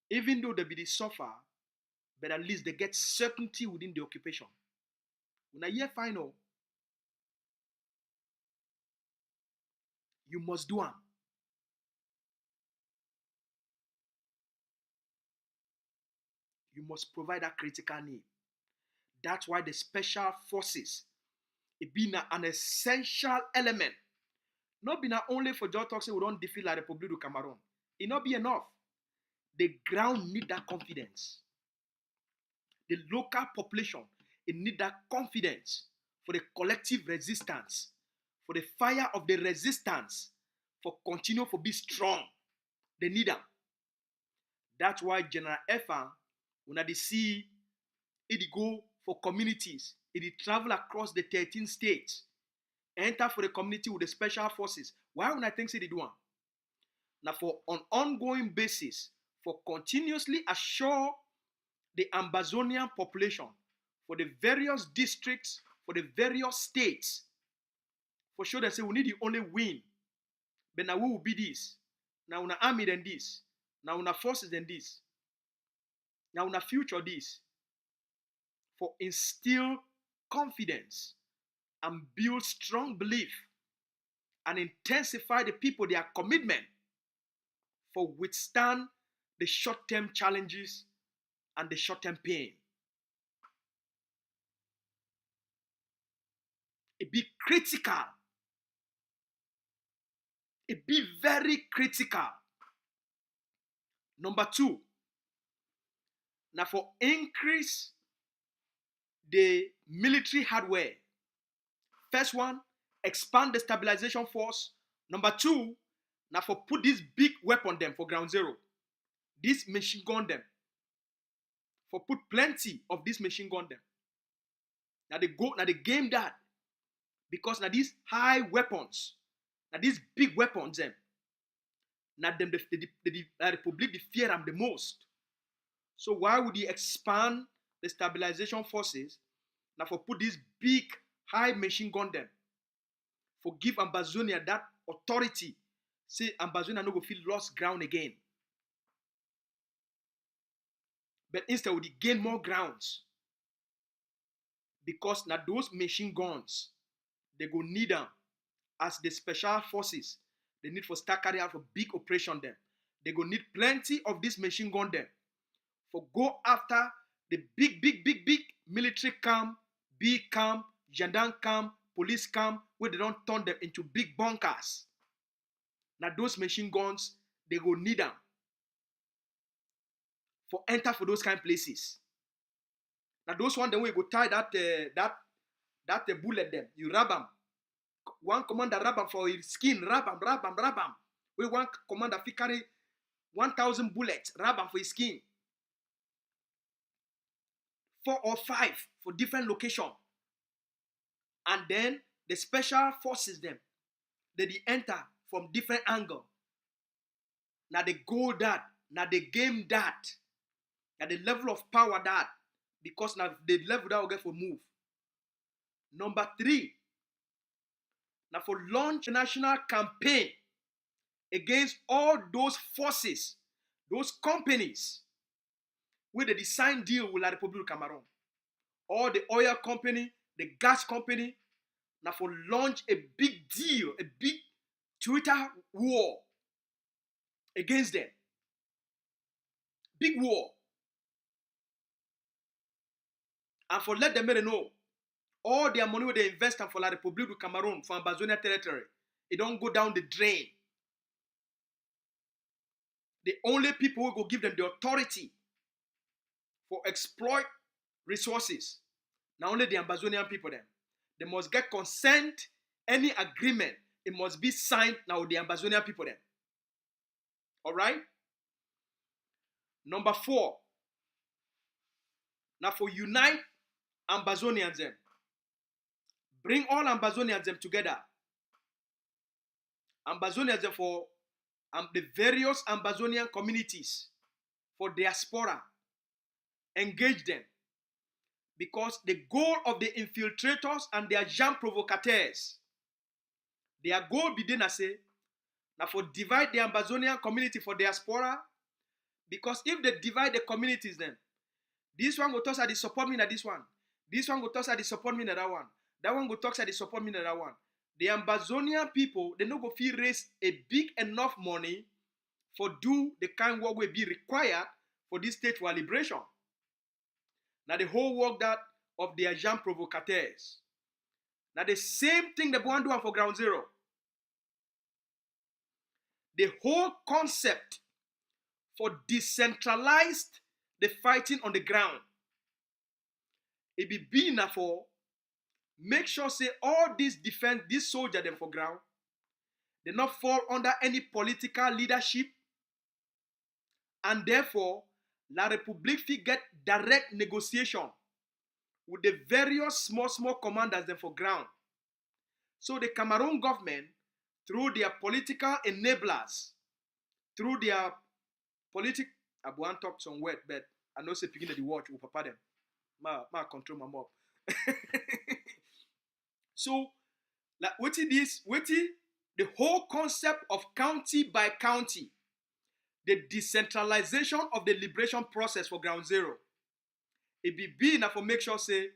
even though they be the suffer, but at least they get certainty within the occupation. When I hear final, you must do am. You must provide that critical need. That's why the special forces it be an essential element. Not be not only for just talk say we don't defeat La République du Cameroun. It not be enough. The ground need that confidence. The local population it need that confidence for the collective resistance, for the fire of the resistance, for continue for be strong. They need them. That's why General Effa, when they see it go for communities, it travel across the 13 states, enter for the community with the special forces. Why when I think say they do one? Now for an ongoing basis, for continuously assure the Ambazonian population, for the various districts, for the various states, for sure they say we need the only win. But now we will be this. Now una army than this. Now una forces than this. Now una future this. For instill confidence and build strong belief and intensify the people their commitment for withstand the short-term challenges and the short-term pain. It be critical. It be very critical. Number 2, now for increase the military hardware. First one, expand the stabilization force. Number 2, now for put this big weapon them for ground zero. This machine gun them. For put plenty of this machine gun them. Now they game that. Because now these high weapons, now these big weapons them, now them the Republic they fear them the most. So why would he expand the stabilization forces? Now for put this big high machine gun them. For give AMBAZONIA that authority. Say AMBAZONIA no go feel lost ground again. But instead we gain more grounds. Because now those machine guns, they go need them as the special forces. They need for start carry out for big operation them. They go need plenty of this machine gun them. For go after the big military camp, big camp, gendarme camp, police camp, where they don't turn them into big bunkers. Now those machine guns, they go need them. For enter for those kind of places. Now those one then we go tie that bullet them. You rub them. One commander rub them for his skin. Rub them. We one commander fi carry 1,000 bullets. Rub them for his skin. 4 or 5 for different location. And then the special forces them. They enter from different angle. Now they go that. Now they game that. Now the level of power that. Because now the level that will get for move. Number 3, now for launch a national campaign against all those forces, those companies with the design deal with La République du Cameroun. All the oil company, the gas company, now for launch a big deal, a big Twitter war against them. Big war. And for let them know, all their money they invest for La République du Cameroun, for AMBAZONIA territory, it don't go down the drain. The only people who go give them the authority for exploit resources, not only the AMBAZONIAN people them. They must get consent, any agreement, it must be signed now with the AMBAZONIAN people them. All right? Number 4, now for unite AMBAZONIANs them. Bring all AMBAZONIANs them together. AMBAZONIANs them for the various AMBAZONIAN communities, for diaspora. Engage them. Because the goal of the infiltrators and their jam provocateurs, their goal be then say, now for divide the AMBAZONIAN community for diaspora, because if they divide the communities then, this one go talk say they support me in this one. This one go talk say they support me in that one. That one go talk say they support me in that one. The AMBAZONIAN people, they no go feel raise a big enough money for do the kind work will be required for this state for liberation. Now the whole work that of the agent provocateurs. Now the same thing they want to do for ground zero. The whole concept for decentralized the fighting on the ground. It be enough for make sure say all these defense, these soldiers them for ground, they not fall under any political leadership, and therefore La République fit get direct negotiation with the various small commanders them for ground. So the Cameroon government, through their political enablers, through their I want to talk some word, but I know say picking the watch will papa them. Ma control my mob. So, like what it is, the whole concept of county by county, the decentralization of the liberation process for ground zero. It be enough for make sure say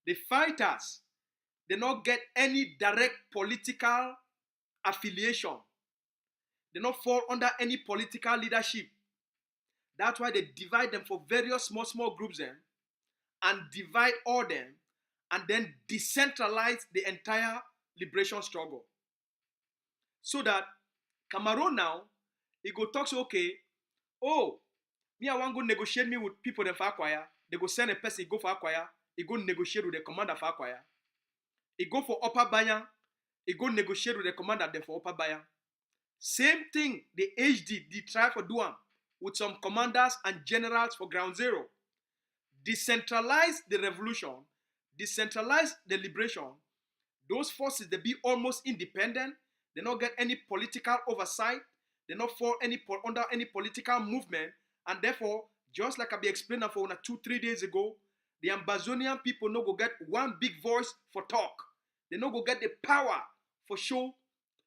the fighters they not get any direct political affiliation. They not fall under any political leadership. That's why they divide them for various small groups them and divide all them and then decentralize the entire liberation struggle. So that Cameroon now, it go talk so okay, oh, me I want to go negotiate me with people that for Akwaya. They go send a person, go for Akwaya, he go negotiate with the commander for Akwaya. He go for Upper Bayan, he go negotiate with the commander there for Upper Bayan. Same thing the HD, they try for do with some commanders and generals for ground zero. Decentralize the revolution, decentralize the liberation. Those forces, they be almost independent. They not get any political oversight. They not fall under any political movement. And therefore, just like I be explaining for 2-3 days ago, the AMBAZONIAN people no go get one big voice for talk. They no go get the power for show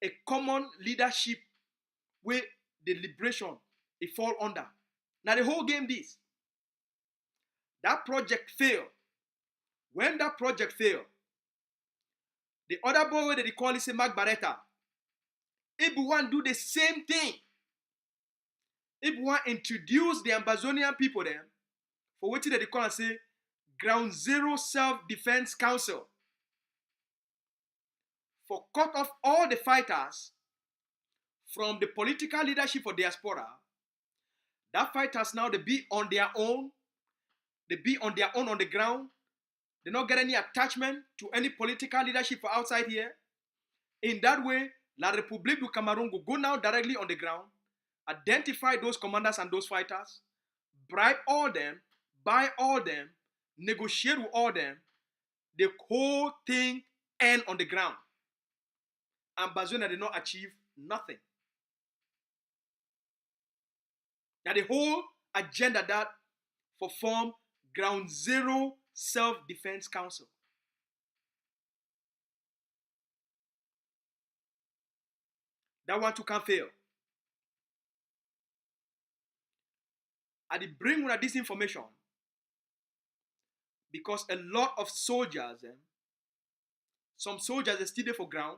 a common leadership where the liberation it fall under. Now the whole game this. That project failed. When that project failed, the other boy that they call it Mark Barretta, if we want to do the same thing, if we want to introduce the AMBAZONIAN people then, for what they call and say, Ground Zero Self-Defense Council, for cut off all the fighters from the political leadership for diaspora, that fighters now they be on their own, they be on their own on the ground, they not get any attachment to any political leadership for outside here. In that way, La République du Cameroun will go now directly on the ground, identify those commanders and those fighters, bribe all them, buy all them, negotiate with all them, the whole thing end on the ground. AMBAZONIA did not achieve nothing. Now the whole agenda that for form Ground Zero Self-Defense Council. That one too can fail. I did bring una this information because a lot of soldiers, some soldiers are still there for ground,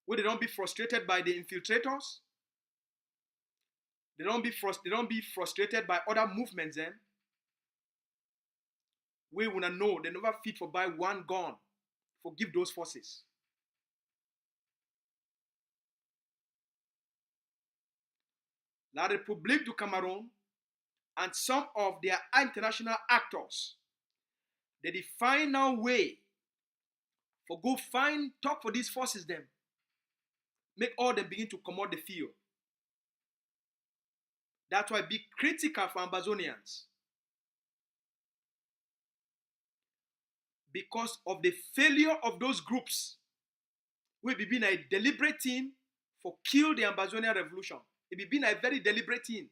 where they don't be frustrated by the infiltrators. They don't be frustrated by other movements, we wanna know they never fit for buy one gun for give those forces. La République du Cameroun and some of their international actors, they define now way for go find talk for these forces them, make all them begin to come out the field. That's why be critical for Ambazonians, because of the failure of those groups. We be been a deliberate thing for kill the Ambazonian revolution. It be been a very deliberate thing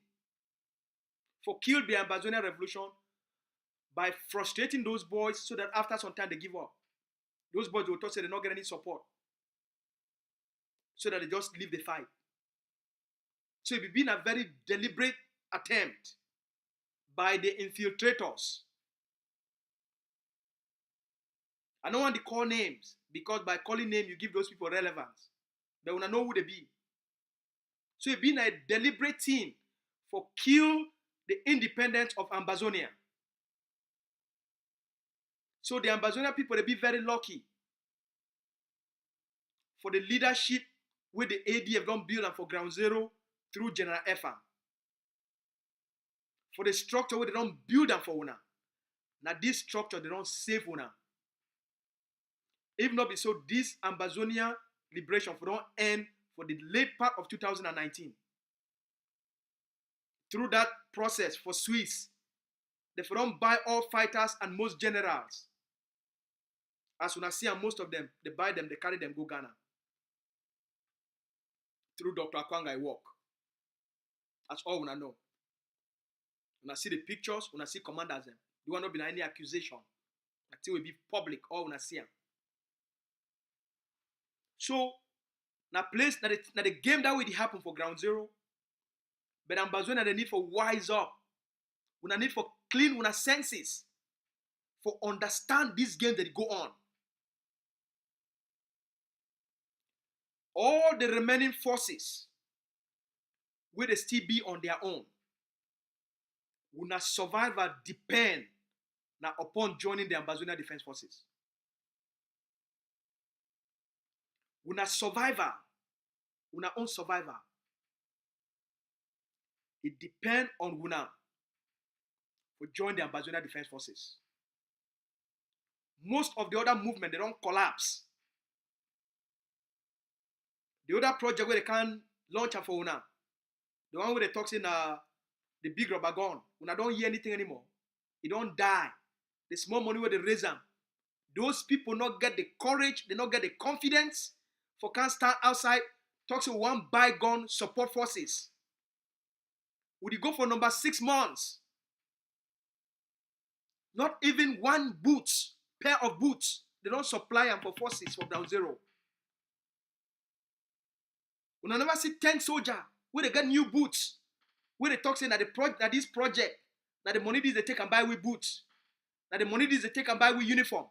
for kill the Ambazonian revolution by frustrating those boys so that after some time they give up. Those boys will talk say they not get any support, so that they just leave the fight. So it be been a very deliberate attempt by the infiltrators. I don't want to call names, because by calling names you give those people relevance. But we know who they be. So it been a deliberate thing for kill the independence of Ambazonia. So the Ambazonia people, they be very lucky for the leadership where the ADF don't build and for ground zero through General Efan. For the structure where they don't build them for una. Now this structure, they don't save una. If not be so, this Ambazonia liberation for don't end for the late part of 2019. Through that process for Swiss, they for don't buy all fighters and most generals. As una see, and most of them, they buy them, they carry them, go Ghana. Through Dr. Akwanga work. That's all una know. Una see the pictures, una see commanders them. There will not be any accusation. Until we be public, all una see them. So, na place, na the game that will happen for ground zero. But Ambazonia, they need for wise up. Una need for clean una senses. For understand this game that go on. All the remaining forces will they still be on their own. Una survival depend now upon joining the Ambazonia Defense Forces. Una survivor, una own survivor. It depends on una for join the Ambazonia Defense Forces. Most of the other movement, they don't collapse. The other project where they can launch for una, the one where they talk in the big rubber gun, una don't hear anything anymore. It don't die. The small money where they raise them. Those people not get the courage, they not get the confidence for can stand outside, talk to one bygone support forces. Would you go for number 6 months? Not even one boots, pair of boots. They don't supply them for forces for ground zero. We never see 10 soldiers where they get new boots. Where they talk saying that this project, that the money they take and buy with boots. That the money they take and buy with uniform.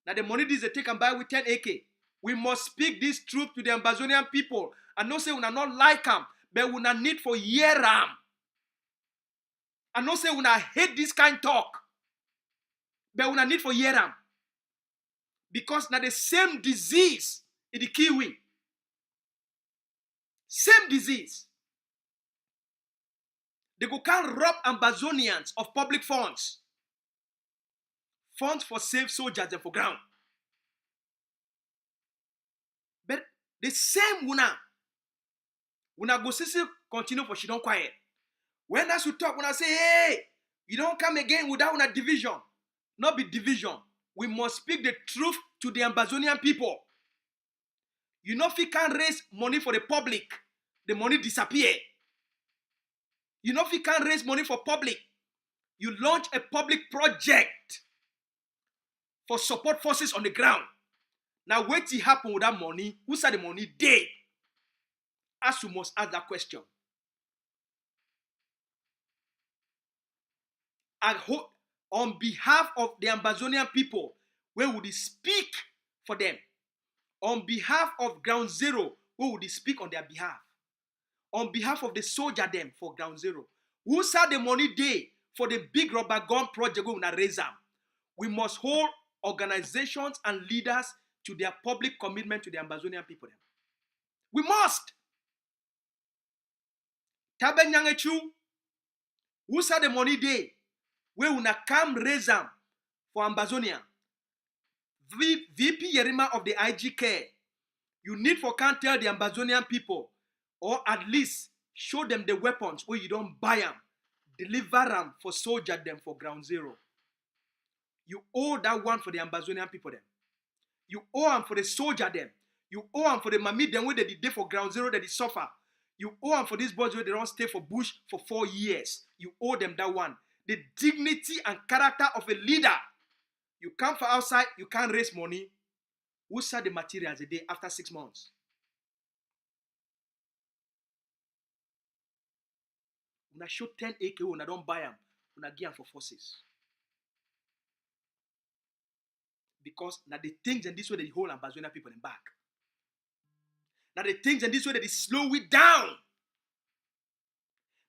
That the money they take and buy with 10 AK. We must speak this truth to the Ambazonian people. And not say we not like them, but we not need for hear them. And not say we not hate this kind of talk, but we not need for hear them. Because now the same disease in the Kiwi. Same disease. They go can rob Ambazonians of public funds. Funds for safe soldiers and for ground. But the same una go see continue for she don't quiet. When as you talk, when I say, hey, you don't come again without una division. Not be division. We must speak the truth to the Ambazonian people. You know if you can't raise money for the public, the money disappear. You know if you can't raise money for public, you launch a public project for support forces on the ground. Now wait till happen with that money. Who said the money? They. As you must ask that question. I hope on behalf of the Ambazonian people, where would he speak for them? On behalf of Ground Zero, who would he speak on their behalf? On behalf of the soldier them for Ground Zero, who saw the money day for the big rubber gun project we will raise them? We must hold organizations and leaders to their public commitment to the Ambazonian people. We must. Tabe Nyangechu, who saw the money day, we will come raise them for Ambazonia. VP Yerima of the IGK, you need for can't tell the Ambazonian people, or at least show them the weapons where you don't buy them, deliver them for soldier them for Ground Zero. You owe that one for the Ambazonian people them. You owe them for the soldier them. You owe them for the mami them where they did for Ground Zero that they suffer. You owe them for these boys where they don't stay for bush for 4 years. You owe them that one. The dignity and character of a leader. You come for outside, you can't raise money. Who sell the materials a day after 6 months? When I show 10 AK, when I don't buy them, when I give them for forces. Because now the things in this way that the whole Ambazonian people in back. Now the things in this way that they slow it down.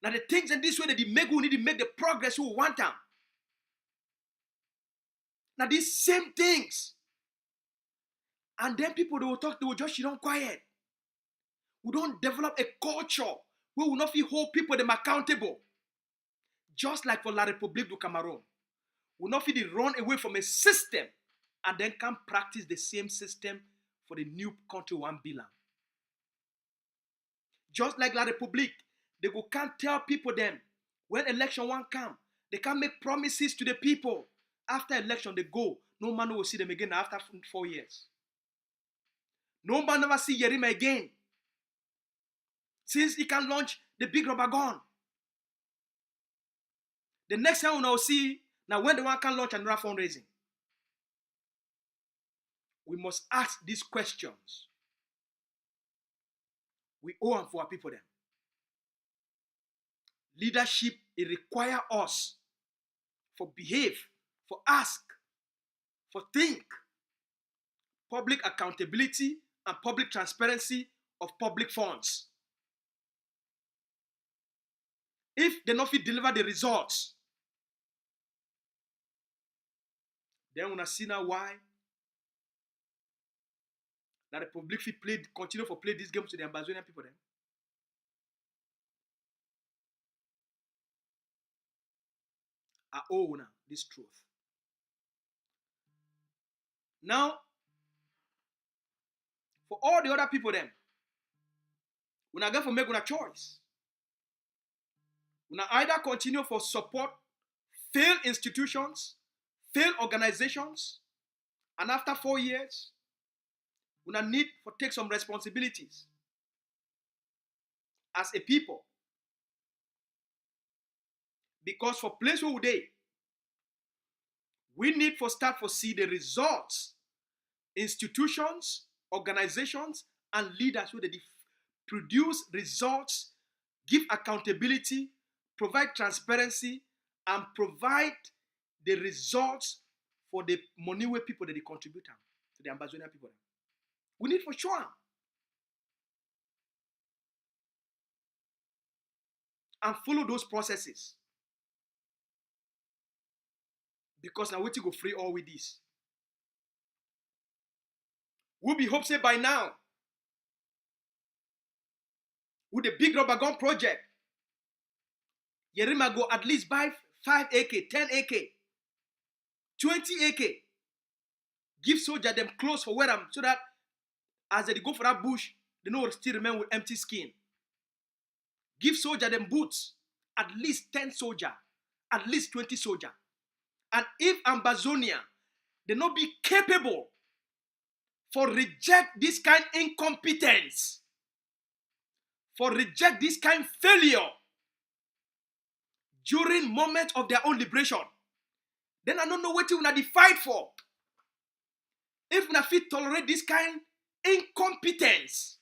Now the things in this way that they make, we need to make the progress we want them. Now these same things. And then people, they will talk, they will just sit down quiet. We don't develop a culture where we will not hold people them accountable. Just like for La République du Cameroun. We will not run away from a system and then can practice the same system for the new country one bilan. Just like La République, they can't tell people them when election one come, they can't make promises to the people. After election, they go. No man will see them again after 4 years. No man never see Yerima again. Since he can launch the big rubber gun. The next time we will see, now when the one can launch another fundraising. We must ask these questions. We owe them for our people then. Leadership, it requires us for behave, for ask, for think. Public accountability and public transparency of public funds. If they not fit deliver the results, then we see now why that the public fit continue to play these games to the Ambazonian people then. I owe now this truth. Now, for all the other people then, we not going to make a choice. We not either continue for support failed institutions, failed organizations, and after 4 years, we not need to take some responsibilities as a people. Because for place where we need for start for see the results, institutions, organizations, and leaders who they produce results, give accountability, provide transparency, and provide the results for the money where people that they contribute to the Ambazonian people. We need for sure. And follow those processes. Because now we to go free all with this. We'll be hope say by now, with the big rubber gun project, Yerima go at least buy 5 AK, 10 AK, 20 AK. Give soldier them clothes for wear them so that as they go for that bush, they know still remain with empty skin. Give soldier them boots, at least 10 soldier, at least 20 soldier. And if Ambazonia, they not be capable for reject this kind of incompetence, for reject this kind of failure during moments of their own liberation, then I don't know what you will fight for. If we fit tolerate this kind of incompetence,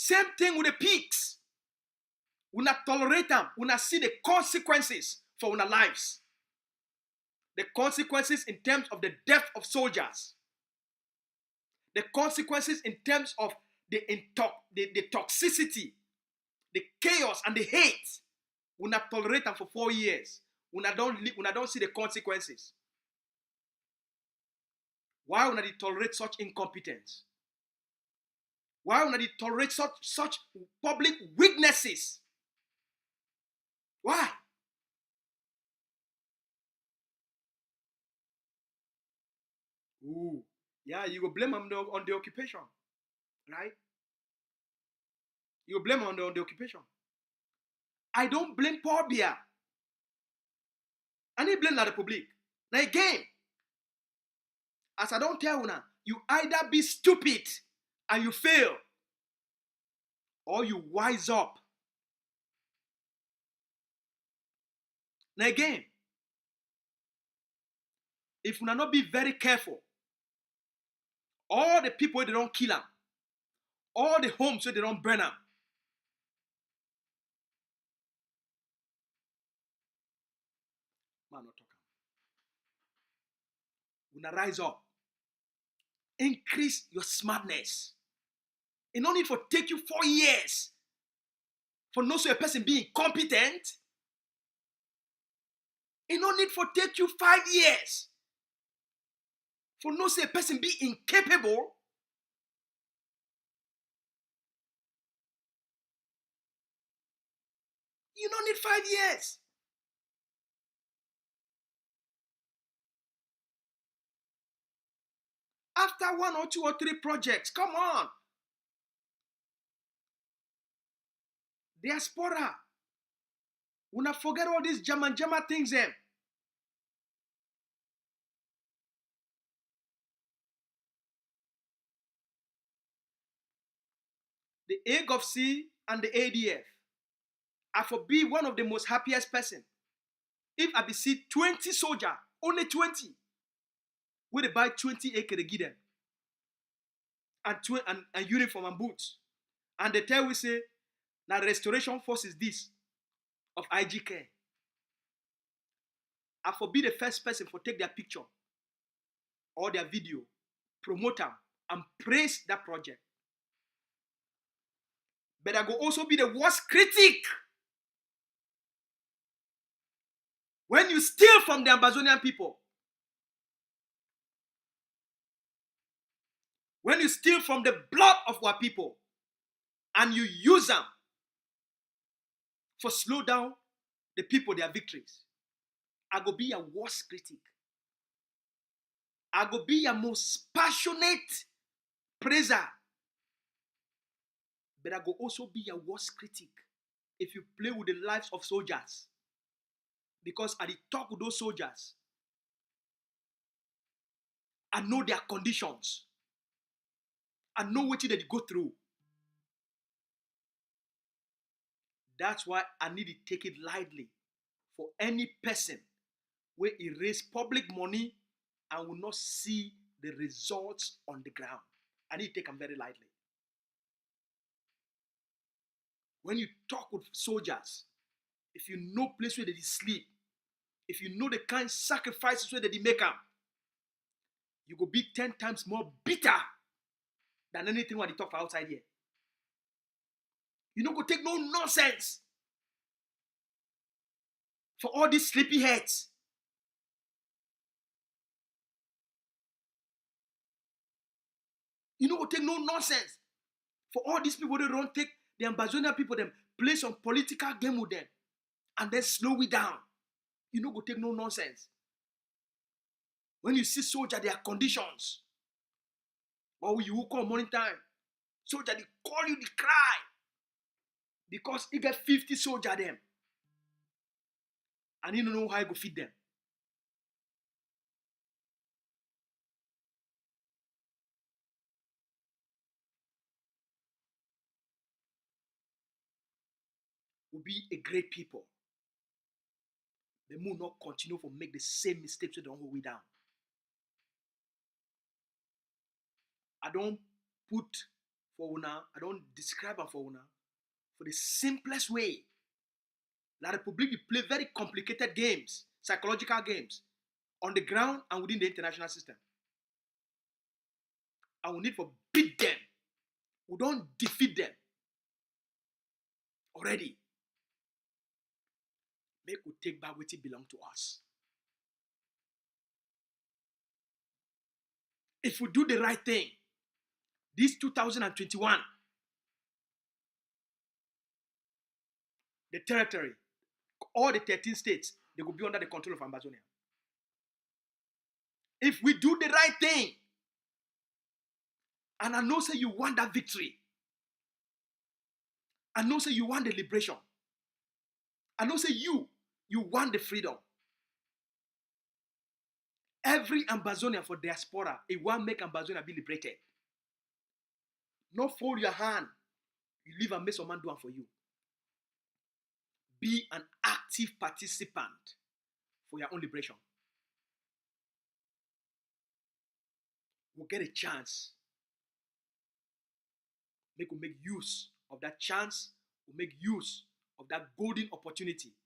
Same thing with the pigs. We not tolerate them. We not see the consequences for our lives. The consequences in terms of the death of soldiers. The consequences in terms of the toxicity, the chaos, and the hate. We not tolerate them for 4 years. We not don't see the consequences. Why we not tolerate such incompetence? Why we not tolerate such public weaknesses? Why? Ooh, yeah, you go blame on the occupation, right? You blame on the occupation. I don't blame Paul Biya. I need blame la Republic. Now again, as I don't tell you now, you either be stupid and you fail, or you wise up. Now again, if we not be very careful, all the people they don't kill them, all the homes so they don't burn them. Man, not talking. We not rise up. Increase your smartness. It no need for take you 4 years for no so a person being competent. It no need for take you 5 years for no say a person be incapable. You don't need 5 years. After 1 or 2 or 3 projects, come on. Diaspora. We not forget all these German things them. The AGOFC and the ADF. I for be one of the most happiest person. If I be see 20 soldier, only 20, we they buy 20 acre to give them. And uniform and boots. And they tell we say, now restoration force is this of IGK. I for be the first person for take their picture or their video, promote them, and praise that project. But I go also be the worst critic when you steal from the Ambazonian people. When you steal from the blood of our people and you use them for slow down the people, their victories, I go be your worst critic. I go be your most passionate praiser. But I go also be your worst critic if you play with the lives of soldiers. Because I did talk with those soldiers. I know their conditions. I know what they go through. That's why I need to take it lightly for any person where he raise public money and will not see the results on the ground. I need to take them very lightly. When you talk with soldiers, if you know place where they sleep, if you know the kind of sacrifices where they make them, you go be 10 times more bitter than anything what they talk for outside here. You don't go take no nonsense for all these sleepy heads. You don't go take no nonsense for all these people. They don't take the Ambazonian people, them play some political game with them and then slow it down. You don't go take no nonsense. When you see soldier, their conditions, or you will call morning time, soldier, they call you, they cry. Because he get 50 soldier them. And he don't know how he go feed them. Will be a great people. They will not continue to make the same mistakes so they don't hold we down. I don't put for una, I don't describe am for una, for the simplest way. La République play very complicated games, psychological games, on the ground and within the international system. And we need to beat them. We don't defeat them already. Make we take back what it belong to us. If we do the right thing, this 2021, the territory, all the 13 states, they will be under the control of AMBAZONIA. If we do the right thing, and I know say you want that victory, I know say you want the liberation, I know say you want the freedom. Every Ambazonian for diaspora, it want make Ambazonia be liberated. Not fold your hand, you leave and make some man do it for you. Be an active participant for your own liberation. We'll get a chance. We'll make use of that chance. We'll make use of that golden opportunity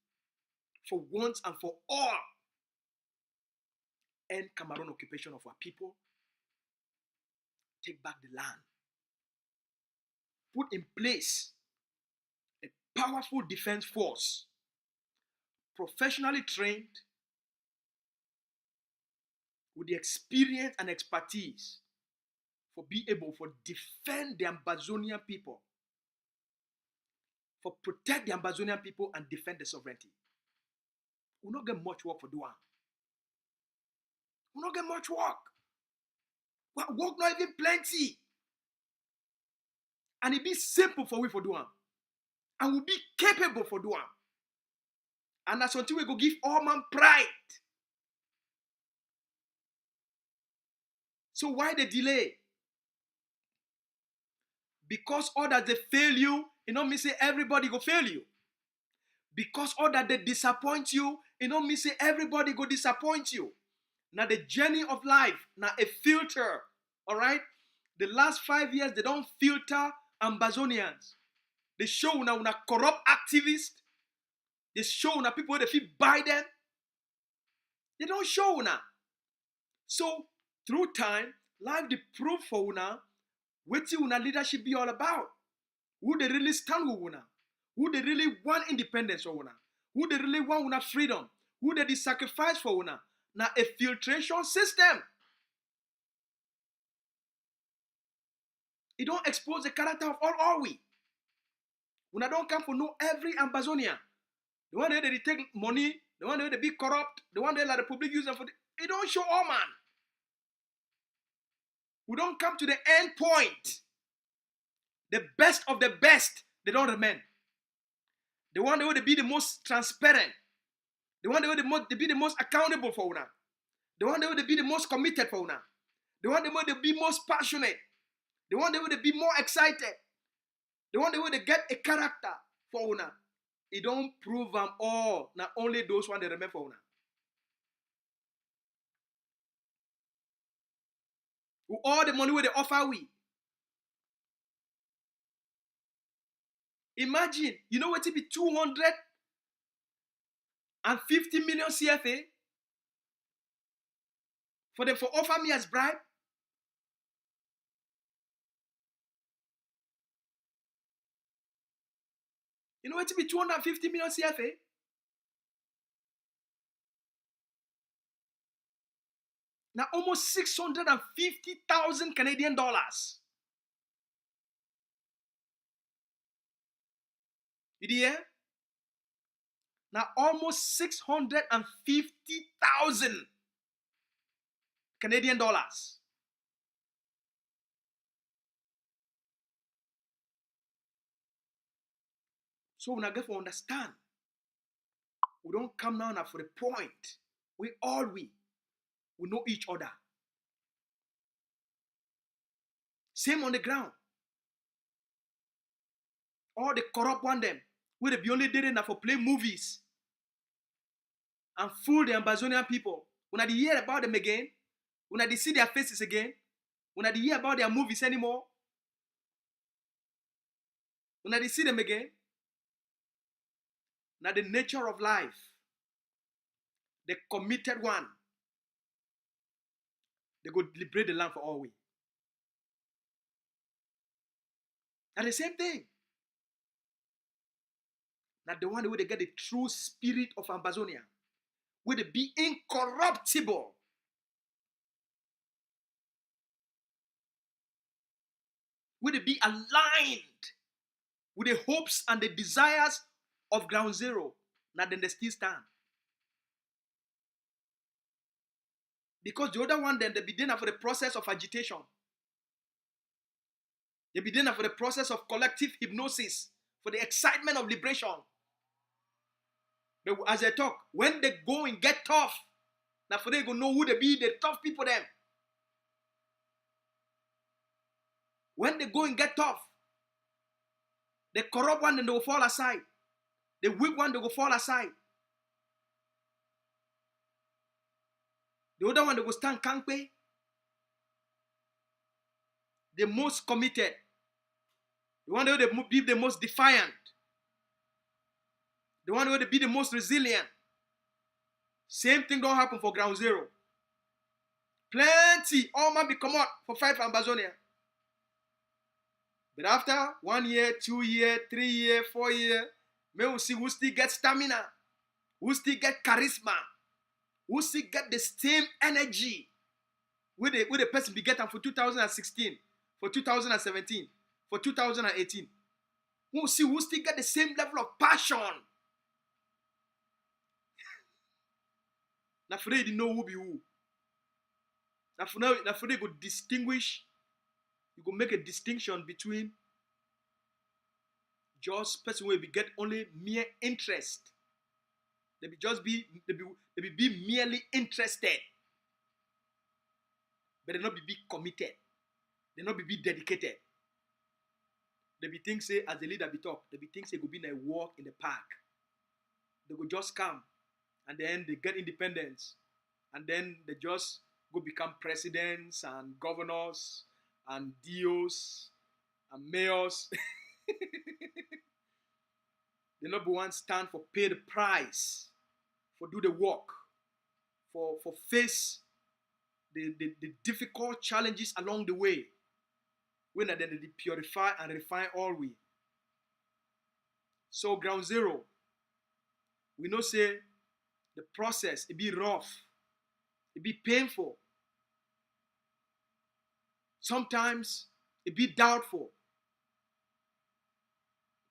for once and for all. End Cameroon occupation of our people. Take back the land. Put in place a powerful defense force, professionally trained, with the experience and expertise for be able to defend the Ambazonian people, for protect the Ambazonian people and defend the sovereignty. We'll not get much work for doing. We'll not get much work. Work not even plenty. And it be simple for we for doing. And we'll be capable for doing. And that's until we go give all man pride. So why the delay? Because all that they fail you, it don't mean say everybody go fail you. Because all that they disappoint you, it don't mean say everybody go disappoint you. Now the journey of life, now a filter, all right? The last 5 years, they don't filter Ambazonians. They show now corrupt activists. They show now people that feel Biden. They don't show now. So through time, life the proof for una what una leadership be all about. Who they really stand with una? Who they really want independence for una? Who they really want una freedom? Who they sacrifice for una? Now a filtration system. It don't expose the character of all we. Una don't come for know every Ambazonia. The one that they take money, the one that they be corrupt, the one that the Republic use them for. It don't show all man. We don't come to the end point. The best of the best, they don't remain. The one that will be the most transparent. The one that will be the most accountable for una. The one that will be the most committed for una. The one that will be most passionate. The one that will be more excited. The one that will get a character for una. It don't prove them all. Not only those one that remain for una. With all the money where they offer we. Imagine, you know what it be 250 million CFA for them for offer me as bribe? You know what it be 250 million CFA? Now almost 650,000 Canadian dollars. You hear? Now almost 650,000 Canadian dollars. So we get to understand. We don't come now for the point. We know each other. Same on the ground. All the corrupt one them, we they be only did enough for play movies and fool the Ambazonian people. When I hear about them again, when I see their faces again, when I hear about their movies anymore, When I see them again, now the nature of life, the committed one, they go liberate the land for all we. Now the same thing. Now the one where they get the true spirit of Ambazonia, where they be incorruptible. Where they be aligned with the hopes and the desires of ground zero. Now then they still stand. Because the other one, then they be there for the process of agitation. They be there for the process of collective hypnosis, for the excitement of liberation. But as I talk, when they go and get tough, now for they go know who they be, the tough people them. When they go and get tough, the corrupt one, then they will fall aside. The weak one, they will fall aside. The other one, they will stand kanpe. The most committed. The one that will be the most defiant. The one that will be the most resilient. Same thing don't happen for ground zero. Plenty. All man be come out for fight for Ambazonia. But after 1 year, 2 year, 3 year, 4 year, may we see who still get stamina, who still get charisma, who still get the same energy where the person be getting for 2016, for 2017, for 2018. We'll see who still get the same level of passion. Now for they know who be who. Now for they go distinguish. You go make a distinction between just person where we get only mere interest. They be merely interested. But they not be committed. They not be dedicated. They be think say as the leader be talk, they be think say go be in a walk in the park. They go just come and then they get independence. And then they just go become presidents and governors and DOs and mayors. The number one stand for pay the price, for do the work, for face the difficult challenges along the way. When then they purify and refine all we. So ground zero, we know say the process, it be rough, it be painful. Sometimes it be doubtful.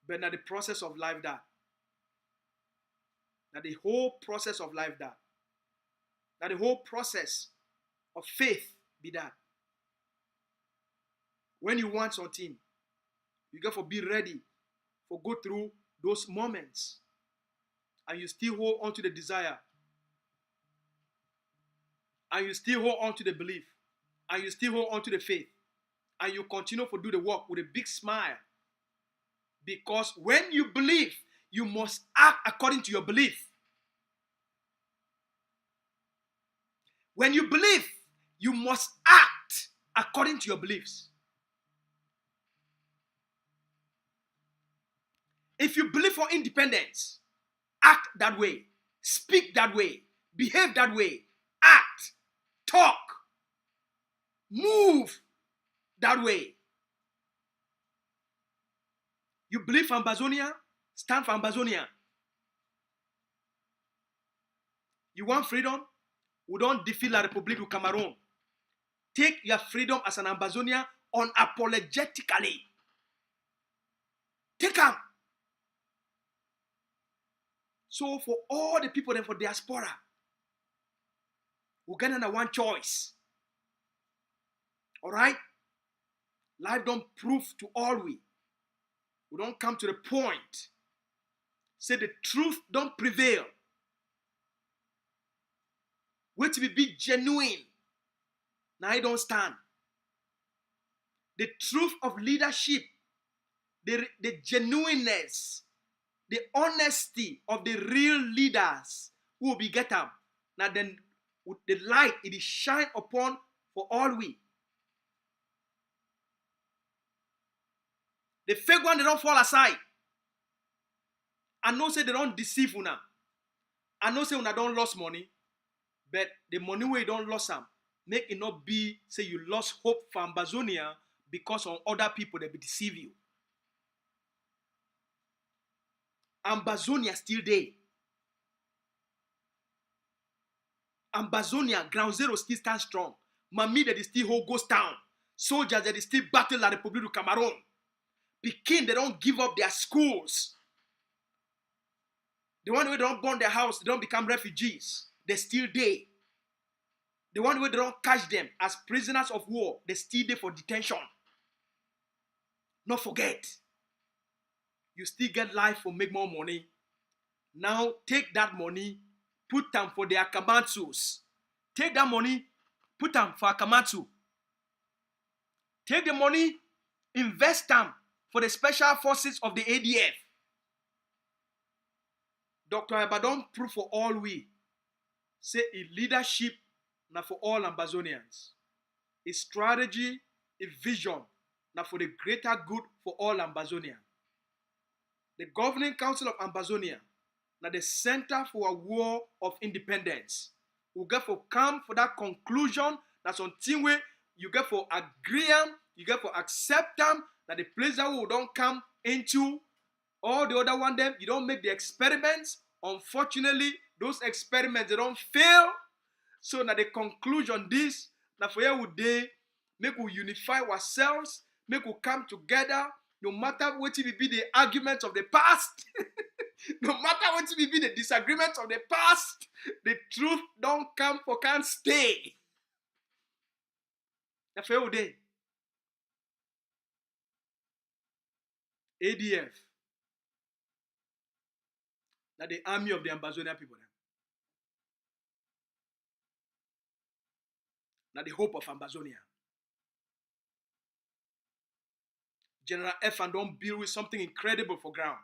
But now the process of life that. Now the whole process of life that. Now the whole process of faith be that. When you want something, you got to be ready for go through those moments. And you still hold on to the desire. And you still hold on to the belief. And you still hold on to the faith. And you continue to do the work with a big smile. Because when you believe, you must act according to your belief. When you believe, you must act according to your beliefs. If you believe for independence, act that way, speak that way, behave that way, act, talk, move that way. You believe for Ambazonia, stand for Ambazonia. You want freedom? We don't defeat La République du Cameroun. Take your freedom as an Ambazonia unapologetically. Take them. So for all the people then for diaspora, we're getting one choice. All right? Life don't prove to all we. We don't come to the point. Say the truth don't prevail. Wait till we be genuine. Now I don't stand. The truth of leadership, the genuineness, the honesty of the real leaders who will be get up. Now then, with the light, it is shine upon for all we. The fake one, they don't fall aside. I know say they don't deceive una. I know say una don't lost money, but the money where you don't lost some, make it not be say you lost hope for AMBAZONIA because of other people that be deceive you. AMBAZONIA still there. AMBAZONIA, ground zero still stand strong. Mami that is still hold ghost town. Soldiers that is still battle la Republic of Cameroun. Pekin, they don't give up their schools. The one where they don't burn their house, they don't become refugees. They're still there. The one where they don't catch them as prisoners of war, they're still there for detention. Not forget, you still get life for make more money. Now take that money, put them for their Akamatsus. Take that money, put them for Akamatsu. Take the money, invest them for the special forces of the ADF. Dr. Ibadan prove for all we say a leadership now for all AMBAZONIANS. A strategy, a vision now for the greater good for all AMBAZONIANS. The Governing Council of AMBAZONIA now the center for a war of independence. We get for come for that conclusion. That's something where you get for agree, you get for accept them, that the place that we don't come into all the other one them, you don't make the experiments. Unfortunately, those experiments they don't fail. So now the conclusion this, that for here we day, make we unify ourselves, make we come together, no matter what it will be the arguments of the past, no matter what it will be the disagreements of the past, the truth don't come for can't stay. That's for here we day. ADF. Now the army of the AMBAZONIA people. Now the hope of AMBAZONIA. General F and don't build with something incredible for ground.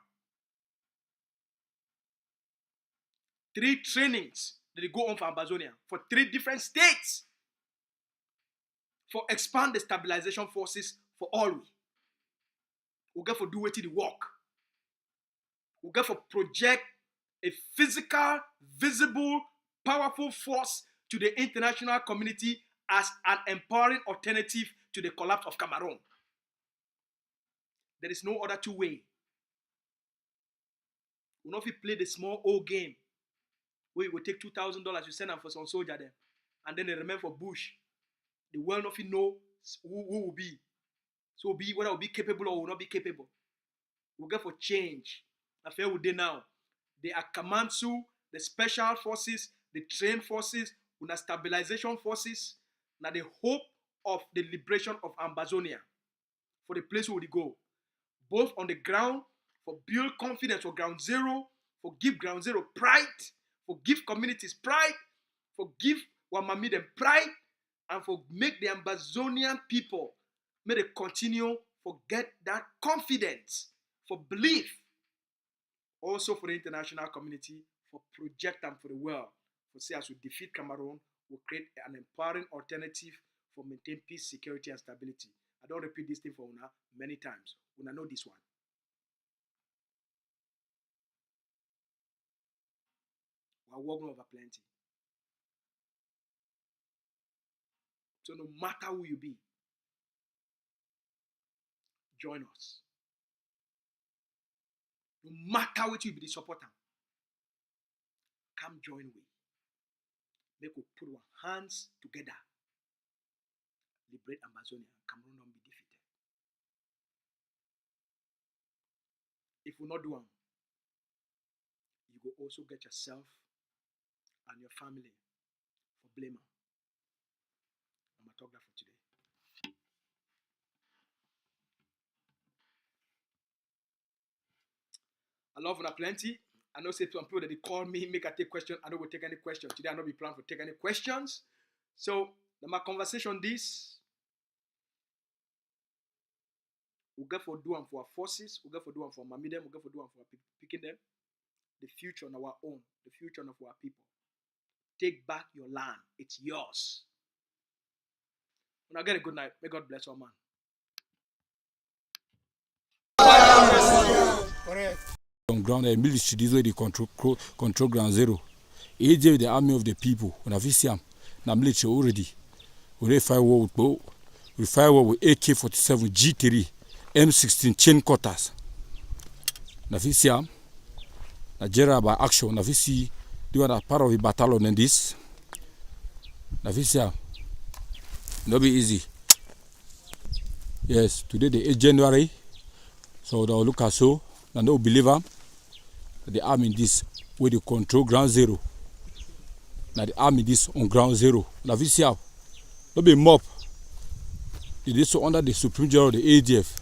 3 trainings that they go on for AMBAZONIA for 3 different states for expand the stabilization forces for all we. We get for do it the work. We get for project a physical, visible, powerful force to the international community as an empowering alternative to the collapse of Cameroon. There is no other 2 way. We not play the small old game where you will take $2,000, you send them for some soldier there, and then they remain for bush. The world not know who will be. So be whether will be capable or will not be capable. We'll get for change. Affair with now. The Akamansu, the special forces, the trained forces, the stabilization forces, now the hope of the liberation of AMBAZONIA for the place where we go. Both on the ground, for build confidence for ground zero, for give ground zero pride, for give communities pride, for give Wamami them pride, and for make the AMBAZONIAN people may they continue for get that confidence, for belief. Also for the international community, for project them for the world. For say as we defeat Cameroon, we'll create an empowering alternative for maintain peace, security, and stability. I don't repeat this thing for Una many times. Una know this one. We're working over plenty. So no matter who you be, join us. No matter what you be the supporter, come join we. Make we put our hands together. Liberate AMBAZONIA. Cameroon don't be defeated. If we not do it, you will also get yourself and your family for blame. I'm going to talk that for today. I love Una plenty. I know say some people that they call me, make I take questions. I don't go take any questions. Today I don't be planning for take any questions. So my conversation this. We get for do them for our forces, we get for do them for Mami them, we get for do them for our picking them. The future on our own, the future of our people. Take back your land. It's yours. When I get a good night, may God bless our man. on ground, the military, this way they control ground zero. AJ, the army of the people, when I see them, the military already. We fight war with bow, we fight war with AK-47, G3, M16 chain cutters. Na fi see am, Nigeria by action. Na fi see they were part of the battalion in this. Na fi see am, no be easy. Yes, today the 8th January, so they'll look at so, and no believe am. The army this where they control ground zero. Now the army this on ground zero. Na fi see am, no be mob. It is so under the Supreme General of the ADF.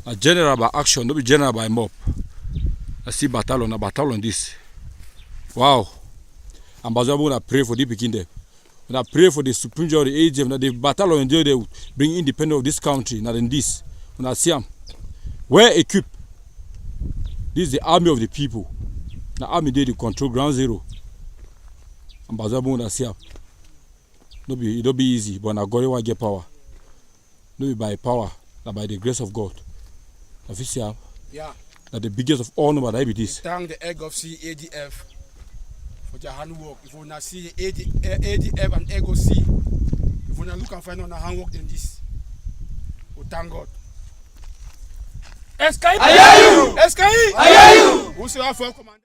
A general by action, no be general by mob. I see battalion, a battalion this. Wow. Ambassador, when I pray for the Pekin there. When I pray for the Supreme General of the ADF, the battalion there, they bring independence of this country, not in this. When I see them, well equipped. This is the army of the people. The army there, they control ground zero. Ambassador, when I see them, it don't be easy, but I got to get power. No be by power, but by the grace of God. Official, Yeah. That the biggest of all number that be this. Thank the egg of C ADF for their handwork. If you wanna see ADF and egg of C, if you wanna look and find on a handwork than this, we thank God. Escape! I hear you! Escape! I hear you! Who's your commander?